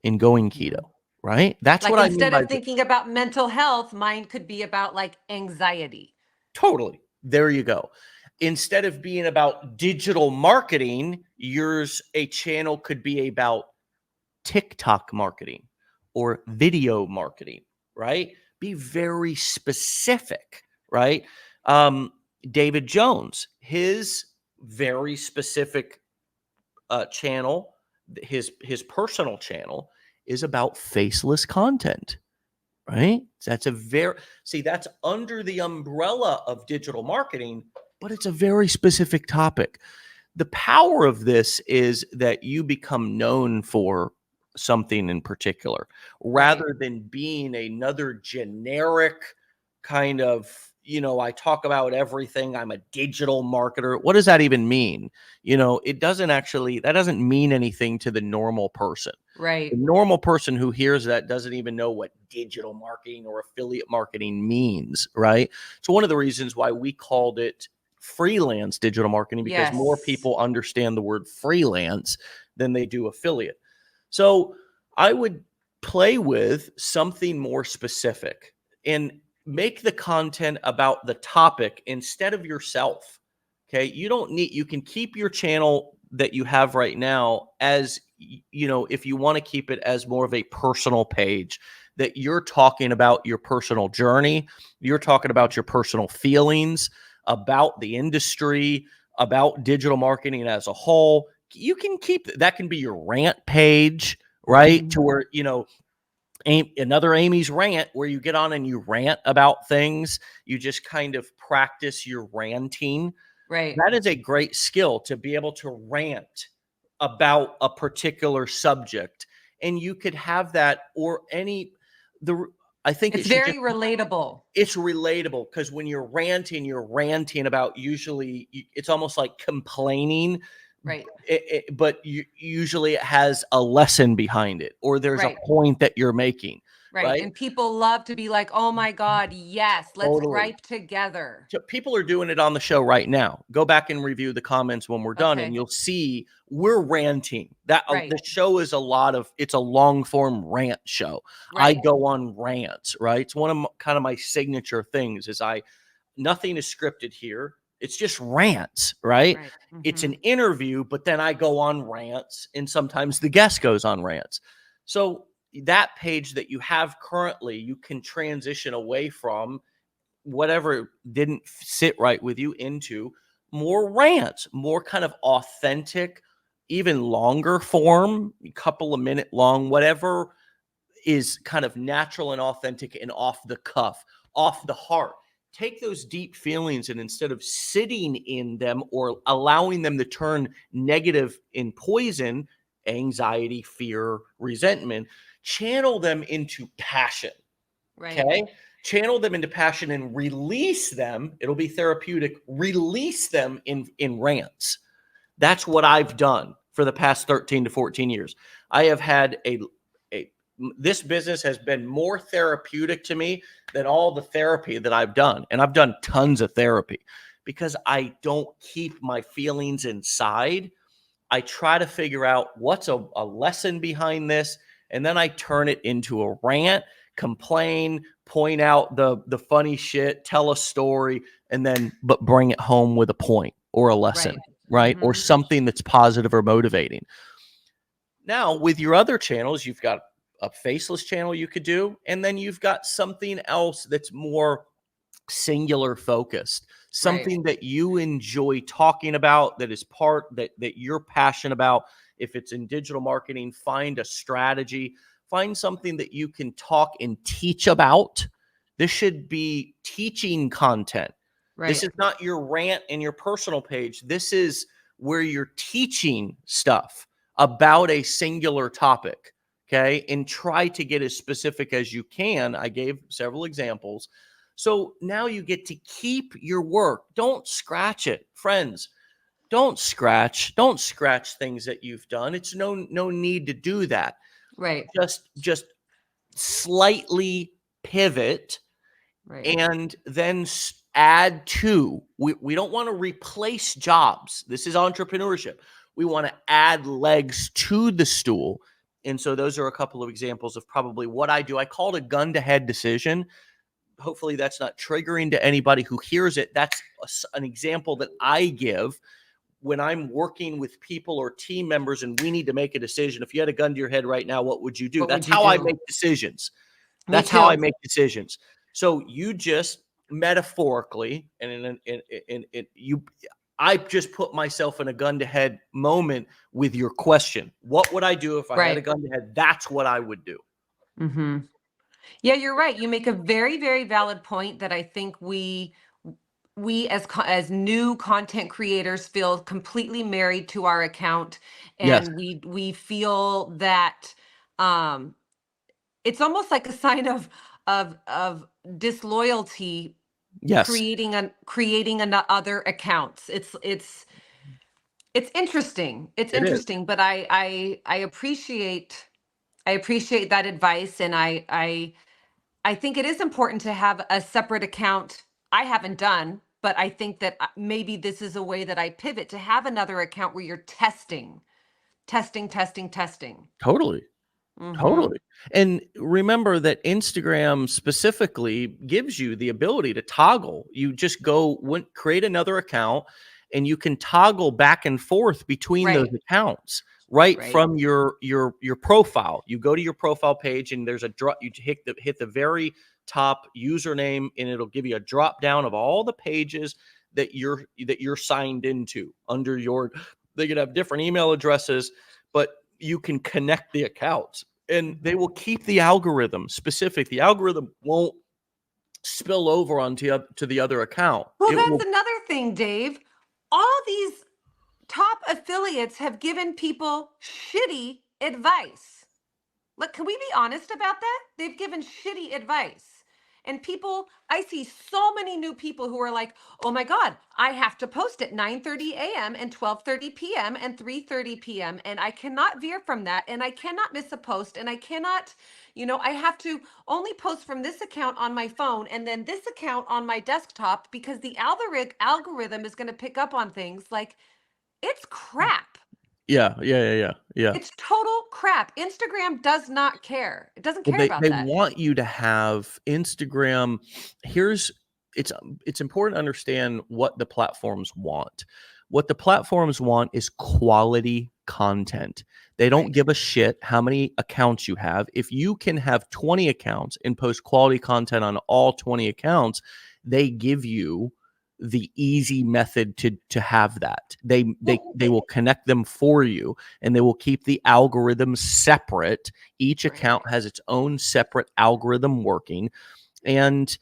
A: and going keto, right? That's
B: Like
A: what I mean
B: instead
A: by
B: of thinking about mental health, mine could be about like anxiety.
A: totally. There you go. Instead of being about digital marketing, a channel could be about TikTok marketing or video marketing, right? Be very specific, right? Um, David Jones, his very specific channel, his personal channel is about faceless content, right? That's under the umbrella of digital marketing, but it's a very specific topic. The power of this is that you become known for something in particular
B: Right.
A: rather than being another generic kind of, I talk about everything. I'm a digital marketer. What does that even mean? That doesn't mean anything to the normal person. The
B: Right.
A: normal person who hears that doesn't even know what digital marketing or affiliate marketing means, right? So one of the reasons why we called it freelance digital marketing, because more
B: Yes.
A: people understand the word freelance than they do affiliate. So I would play with something more specific and make the content about the topic instead of yourself. Okay. You can keep your channel that you have right now as, if you want to keep it as more of a personal page that you're talking about your personal journey, you're talking about your personal feelings about the industry, about digital marketing as a whole. You can keep that, can be your rant page, right?
B: Mhm.
A: To where, another Amy's rant, where you get on and you rant about things. You just kind of practice your ranting.
B: Right.
A: That is a great skill, to be able to rant about a particular subject. And you could have that, or I think it
B: It's
A: should
B: very
A: just,
B: relatable.
A: it's relatable, because when you're ranting about, usually it's almost like complaining,
B: Right.
A: but usually it has a lesson behind it, or there's a
B: Right.
A: point that you're making,
B: Right.
A: right?
B: And people love to be like, oh my God, yes, let's
A: Totally.
B: gripe together.
A: So people are doing it on the show right now. Go back and review the comments when we're done, and
B: Okay.
A: you'll see we're ranting.
B: Right.
A: The show is it's a long form rant show. I
B: Right.
A: go on rants, right? It's one of kind of my signature things. Nothing is scripted here. It's just rants, right?
B: Right.
A: It's an
B: Mhm.
A: interview, but then I go on rants, and sometimes the guest goes on rants. So that page that you have currently, you can transition away from whatever didn't sit right with you into more rants, more kind of authentic, even longer form, a couple of minute long, whatever is kind of natural and authentic and off the cuff, off the heart. Take those deep feelings, and instead of sitting in them or allowing them to turn negative in poison, anxiety, fear, resentment, channel them into passion.
B: Right.
A: Okay. Channel them into passion and release them. It'll be therapeutic. Release them in rants. That's what I've done for the past 13 to 14 years. I have had a this business has been more therapeutic to me than all the therapy that I've done. And I've done tons of therapy, because I don't keep my feelings inside. I try to figure out what's a lesson behind this, and then I turn it into a rant, complain, point out the funny shit, tell a story, and then but bring it home with a point or a lesson,
B: Right.
A: right? Or
B: Mhm.
A: something that's positive or motivating. Now, with your other channels, you've got a faceless channel you could do, and then you've got something else that's more singular focused,
B: Right.
A: something that you enjoy talking about, that is part that you're passionate about. If it's in digital marketing, find a strategy, find something that you can talk and teach about. This should be teaching content. This
B: Right.
A: is not your rant in your personal page. This is where you're teaching stuff about a singular topic. Okay. And try to get as specific as you can. I gave several examples. So now you get to keep your work. Don't scratch it, friends. Don't scratch things that you've done. It's no need to do that.
B: Right.
A: Just slightly pivot,
B: Right.
A: and then add to. We don't want to replace jobs. This is entrepreneurship. We want to add legs to the stool. And so those are a couple of examples of probably what I do. I call it a gun to head decision. Hopefully that's not triggering to anybody who hears it. That's an example that I give when I'm working with people or team members and we need to make a decision. If you had a gun to your head right now, what would you do?
B: What
A: That's
B: would you
A: how I
B: do?
A: make decisions.
B: Me
A: That's how I
B: too.
A: make decisions. So you just metaphorically, I just put myself in a gun to head moment with your question. What would I do if I had a
B: Right.
A: gun to head? That's what I would do.
B: Mhm. Yeah, you're right. You make a very, very valid point that I think we as new content creators feel completely married to our account,
A: Yes.
B: and we feel that um it's almost like a sign of disloyalty,
A: Yes.
B: creating other accounts. It's interesting. It's
A: It is.
B: interesting, but I appreciate that advice, and I think it is important to have a separate account. I haven't done, but I think that maybe this is a way that I pivot to have another account where you're testing, testing, testing, testing.
A: Totally.
B: Mhm.
A: Totally. And remember that Instagram specifically gives you the ability to toggle. You just create another account, and you can toggle back and forth between those
B: Right.
A: accounts right
B: Right.
A: from your profile. You go to your profile page, and there's a drop. You hit the very top username, and it'll give you a drop down of all the pages that you're signed into under your. They could have different email addresses, but you can connect the accounts, and they will keep the algorithm specific. The algorithm won't spill over onto to the other account.
B: Well,
A: It
B: that's
A: will.
B: another thing, Dave. All these top affiliates have given people shitty advice. Look, can we be honest about that? They've given shitty advice. And people, I see so many new people who are like, "Oh my God, I have to post at 9:30 a.m. and 12:30 p.m. and 3:30 p.m. and I cannot veer from that and I cannot miss a post and I cannot, I have to only post from this account on my phone and then this account on my desktop because the algorithm is going to pick up on things." Like, it's crap.
A: Yeah.
B: It's total crap. Instagram does not care. It doesn't
A: Well,
B: care about
A: they
B: that.
A: want you to have Instagram. Here's it's important to understand what the platforms want. What the platforms want is quality content. They don't
B: Right.
A: give a shit how many accounts you have. If you can have 20 accounts and post quality content on all 20 accounts, they give you the easy method to have that. They will connect them for you, and they will keep the algorithms separate. Each
B: Right.
A: account has its own separate algorithm working, and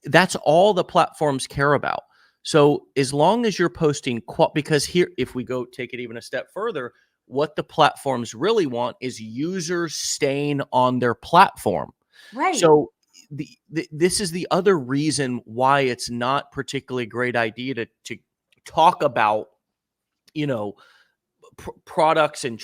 A: that's all the platforms care about. So as long as you're posting because here, if we go take it even a step further, what the platforms really want is users staying on their platform.
B: Right.
A: So this is the other reason why it's not particularly a great idea to talk about, you know, products and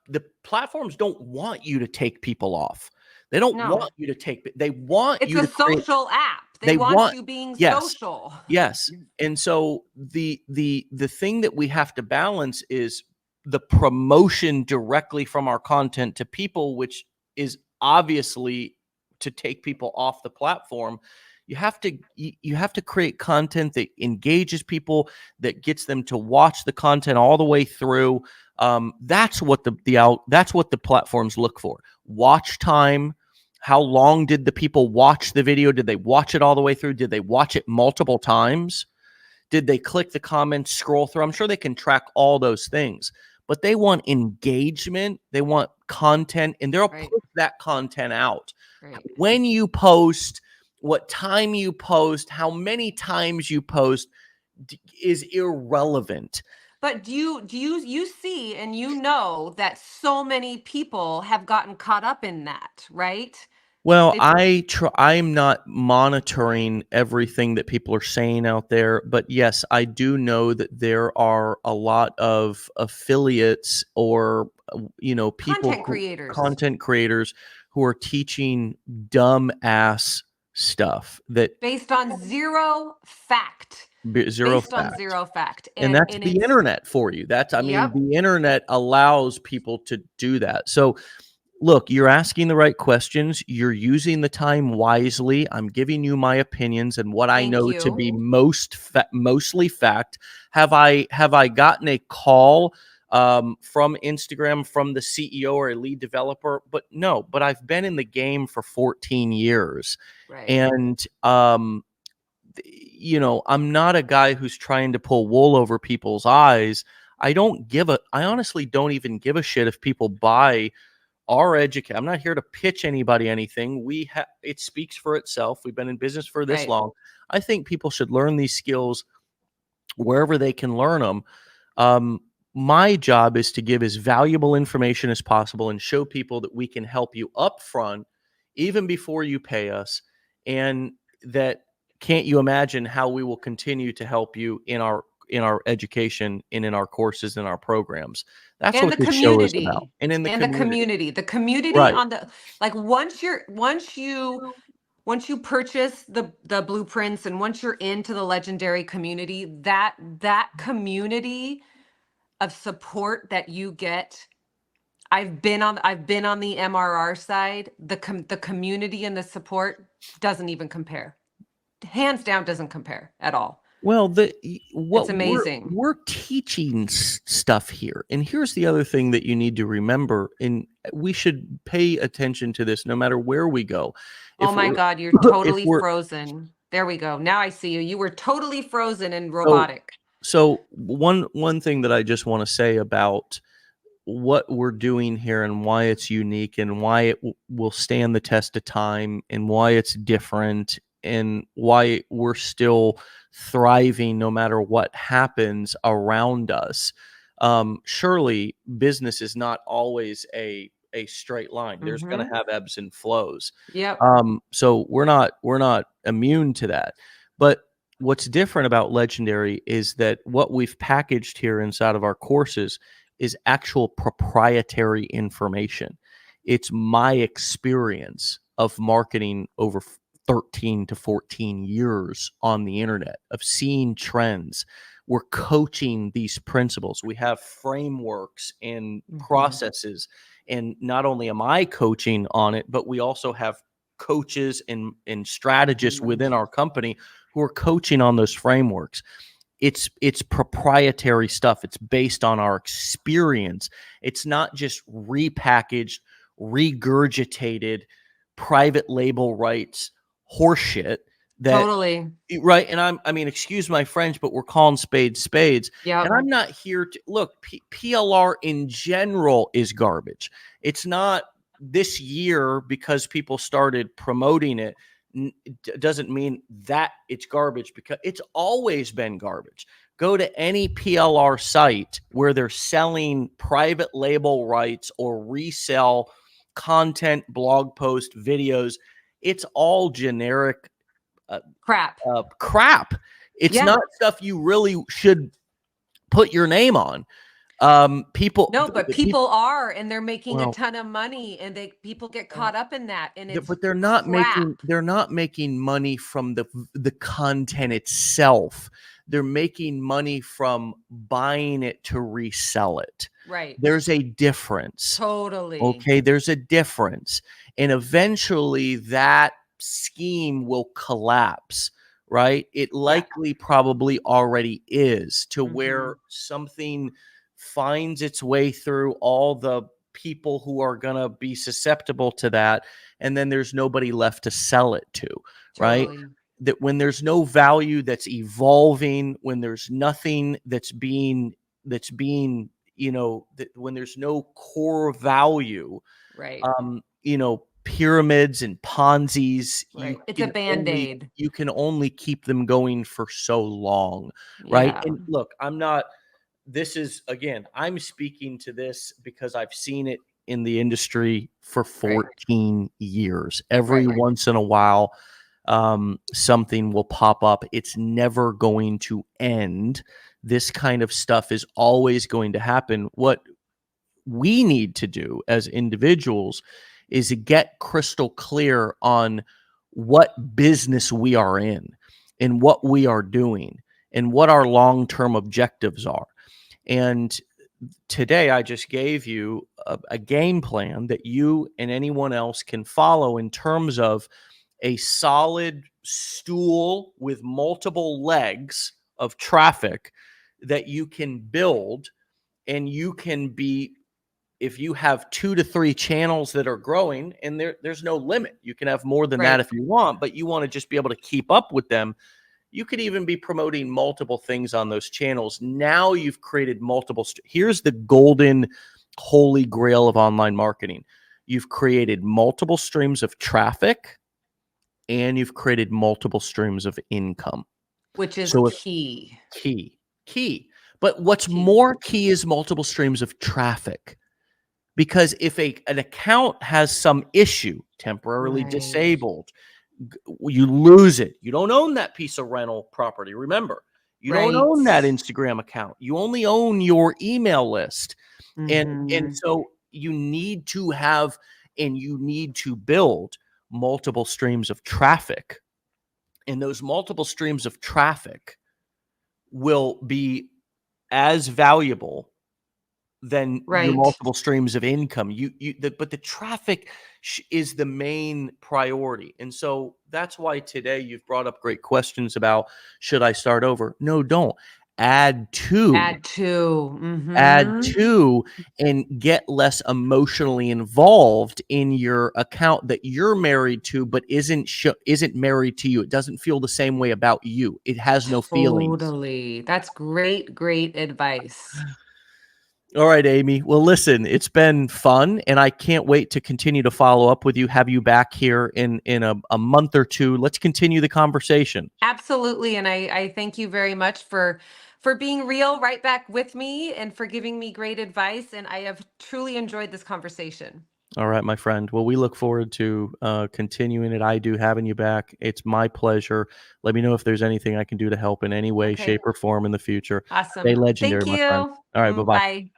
A: the platforms don't want you to take people off. They don't
B: No.
A: want you to take. They want
B: It's
A: you
B: a
A: to create.
B: social app. They
A: They
B: want
A: want
B: you being
A: yes,
B: social.
A: yes, and so the thing that we have to balance is the promotion directly from our content to people, which is obviously to take people off the platform. You have to create content that engages people, that gets them to watch the content all the way through. That's what that's what the platforms look for. Watch time. How long did the people watch the video? Did they watch it all the way through? Did they watch it multiple times? Did they click the comments, scroll through? I'm sure they can track all those things, but they want engagement. They want content, and they'll
B: Right.
A: push that content out.
B: Right.
A: When you post, what time you post, how many times you post is irrelevant.
B: But do you see and that so many people have gotten caught up in that, right?
A: Well,
B: They've
A: I'm not monitoring everything that people are saying out there, but yes, I do know that there are a lot of affiliates or people
B: content
A: who
B: creators
A: content creators who are teaching dumb ass stuff that
B: based on zero fact.
A: zero
B: Based on
A: fact.
B: zero fact.
A: And
B: And
A: that's
B: and
A: the
B: it's
A: internet for you. I mean,
B: yep.
A: the internet allows people to do that. So look, you're asking the right questions. You're using the time wisely. I'm giving you my opinions and what I
B: Thank
A: know to
B: you.
A: be mostly fact. Have I gotten a call from Instagram from the CEO or a lead developer? But no. But I've been in the game for 14 years,
B: Right.
A: and I'm not a guy who's trying to pull wool over people's eyes. I honestly don't even give a shit if people buy our educate. I'm not here to pitch anybody anything. It speaks for itself. We've been in business for this
B: Right.
A: long. I think people should learn these skills wherever they can learn them. My job is to give as valuable information as possible and show people that we can help you up front, even before you pay us. And that can't you imagine how we will continue to help you in our education and in our courses and our programs. That's
B: And
A: what
B: the
A: this show is about.
B: community.
A: And in the
B: And the
A: community.
B: community. The community
A: Right.
B: on the like once you purchase the blueprints and once you're into the legendary community, that community of support that you get. I've been on the MRR side. The community and the support doesn't even compare. Hands down doesn't compare at all.
A: Well,
B: It's
A: what
B: amazing.
A: we're teaching stuff here, and here's the other thing that you need to remember, and we should pay attention to this no matter where we go.
B: Oh
A: If
B: my
A: we're
B: God, you're
A: if
B: totally
A: we're
B: frozen. There we go. Now I see you. You were totally frozen and
A: so
B: robotic.
A: one thing that I just want to say about what we're doing here and why it's unique and why it will stand the test of time and why it's different and why we're still thriving no matter what happens around us. Surely business is not always a straight line. There's going
B: Mm-hmm.
A: to have ebbs and flows.
B: Yep.
A: So we're not immune to that. But what's different about Legendary is that what we've packaged here inside of our courses is actual proprietary information. It's my experience of marketing over 13 to 14 years on the internet, of seeing trends. We're coaching these principles. We have frameworks and
B: Mm-hmm.
A: processes. And not only am I coaching on it, but we also have coaches and strategists
B: Mm-hmm.
A: within our company who are coaching on those frameworks. It's proprietary stuff. It's based on our experience. It's not just repackaged, regurgitated, private label rights horseshit that
B: Totally.
A: right. And I mean, excuse my French, but we're calling spades spades. And
B: Yep.
A: I'm not here to look. PLR in general is garbage. It's not this year because people started promoting it. Doesn't mean that it's garbage, because it's always been garbage. Go to any PLR site where they're selling private label rights or resell content, blog post, videos. It's all generic
B: Crap.
A: crap. It's
B: Yeah.
A: not stuff you really should put your name on. People,
B: No, but
A: the people,
B: people are, and they're making a
A: well,
B: ton of money, and people get caught up in that, and it's
A: but they're not
B: crap.
A: making money from the content itself. They're making money from buying it to resell it.
B: Right.
A: There's a difference.
B: Totally.
A: Okay, there's a difference. And eventually that scheme will collapse, right? It
B: Yeah.
A: likely probably already is, to
B: Mm-hmm.
A: where something finds its way through all the people who are going to be susceptible to that, and then there's nobody left to sell it to, right?
B: Totally.
A: That when there's no value that's evolving, when there's nothing that's being that when there's no core value,
B: Right.
A: pyramids and Ponzi's,
B: Right. It's a Band-Aid.
A: you can only keep them going for so long, right?
B: Yeah.
A: And look, I'm not. This is, again, I'm speaking to this because I've seen it in the industry for
B: Right.
A: 14 years. Every
B: Right.
A: once in a while, something will pop up. It's never going to end. This kind of stuff is always going to happen. What we need to do as individuals is to get crystal clear on what business we are in and what we are doing and what our long-term objectives are. And today I just gave you a game plan that you and anyone else can follow in terms of a solid stool with multiple legs of traffic that you can build. And you can be, if you have 2 to 3 channels that are growing, and there's no limit, you can have more than that
B: Right.
A: if you want, but you want to just be able to keep up with them. You could even be promoting multiple things on those channels. Now you've created multiple. Here's the golden holy grail of online marketing. You've created multiple streams of traffic, and you've created multiple streams of income.
B: Which is
A: So if
B: key.
A: key. But what's
B: Key.
A: more key is multiple streams of traffic. Because if an account has some issue, temporarily
B: Right.
A: disabled, you lose it. You don't own that piece of rental property. Remember, you don't
B: Right.
A: own that Instagram account. You only own your email list. And
B: Mm-hmm.
A: so you need to have, and you need to build multiple streams of traffic. And those multiple streams of traffic will be as valuable than your
B: Right.
A: multiple streams of income. But the traffic is the main priority. And so that's why today you've brought up great questions about, should I start over? No, don't. Add to.
B: Add to.
A: Add
B: Mm-hmm.
A: to, and get less emotionally involved in your account that you're married to, but isn't married to you. It doesn't feel the same way about you. It has no feelings.
B: Totally. That's great, great advice.
A: All right, Amy. Well, listen, it's been fun, and I can't wait to continue to follow up with you, have you back here in a month or two. Let's continue the conversation.
B: Absolutely. And I thank you very much for being real right back with me and for giving me great advice. And I have truly enjoyed this conversation.
A: All right, my friend. Well, we look forward to continuing it. I do, having you back. It's my pleasure. Let me know if there's anything I can do to help in any way,
B: Okay.
A: shape, or form in the future.
B: Awesome.
A: Stay legendary,
B: Thank
A: my friend.
B: you.
A: All right, bye-bye.
B: Bye.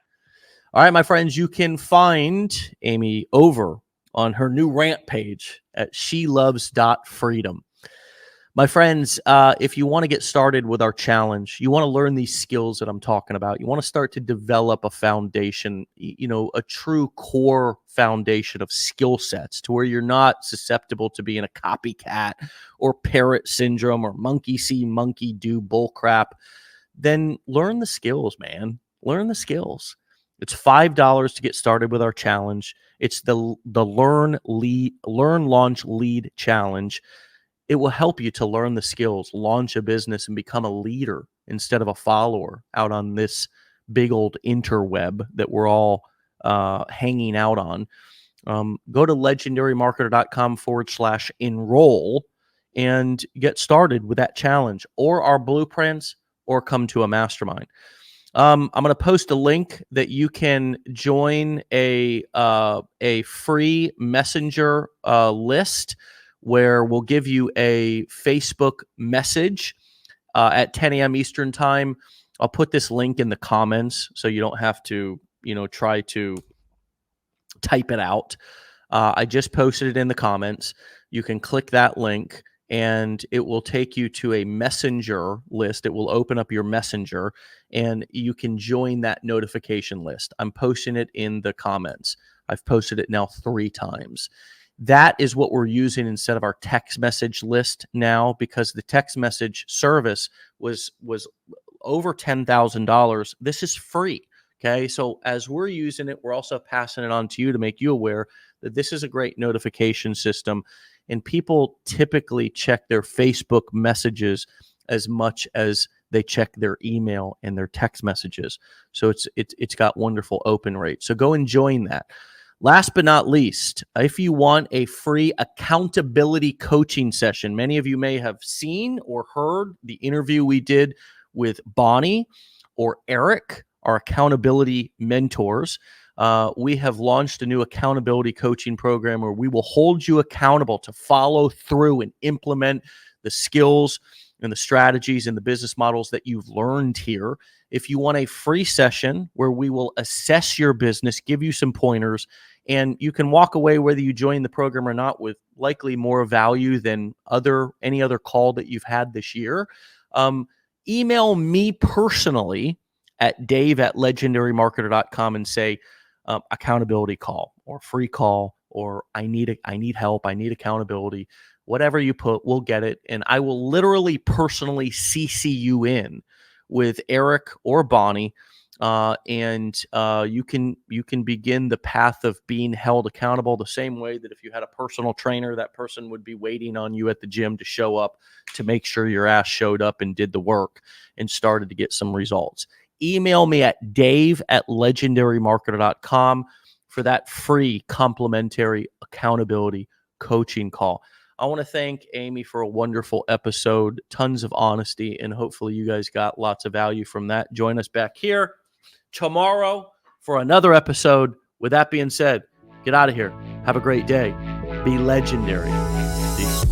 A: All right, my friends, you can find Amy over on her new rant page at sheloves.freedom. My friends, if you want to get started with our challenge, you want to learn these skills that I'm talking about, you want to start to develop a foundation, a true core foundation of skill sets to where you're not susceptible to being a copycat or parrot syndrome or monkey see, monkey do bullcrap, then learn the skills, man. Learn the skills. It's $5 to get started with our challenge. It's the Learn, Launch, Lead challenge. It will help you to learn the skills, launch a business, and become a leader instead of a follower out on this big old interweb that we're all hanging out on. Go to legendarymarketer.com/enroll and get started with that challenge, or our blueprints, or come to a mastermind. I'm going to post a link that you can join a free messenger list where we'll give you a Facebook message at 10 a.m. Eastern time. I'll put this link in the comments so you don't have to, try to type it out. I just posted it in the comments. You can click that link and it will take you to a messenger list. It will open up your messenger and you can join that notification list. I'm posting it in the comments. I've posted it now 3 times. That is what we're using instead of our text message list now, because the text message service was over $10,000. This is free. Okay. So as we're using it, we're also passing it on to you to make you aware that this is a great notification system. And people typically check their Facebook messages as much as they check their email and their text messages. So it's got wonderful open rates. So go and join that. Last but not least, if you want a free accountability coaching session, many of you may have seen or heard the interview we did with Bonnie or Eric, our accountability mentors. We have launched a new accountability coaching program where we will hold you accountable to follow through and implement the skills and the strategies and the business models that you've learned here. If you want a free session where we will assess your business, give you some pointers, and you can walk away whether you join the program or not with likely more value than any other call that you've had this year, email me personally at dave@legendarymarketer.com and say accountability call or free call, or I need help, I need accountability. Whatever you put, we'll get it. And I will literally personally CC you in with Eric or Bonnie. And you can begin the path of being held accountable the same way that if you had a personal trainer, that person would be waiting on you at the gym to show up to make sure your ass showed up and did the work and started to get some results. Email me at dave@legendarymarketer.com for that free complimentary accountability coaching call. I want to thank Amy for a wonderful episode, tons of honesty, and hopefully you guys got lots of value from that. Join us back here tomorrow for another episode. With that being said, get out of here. Have a great day. Be legendary. Peace.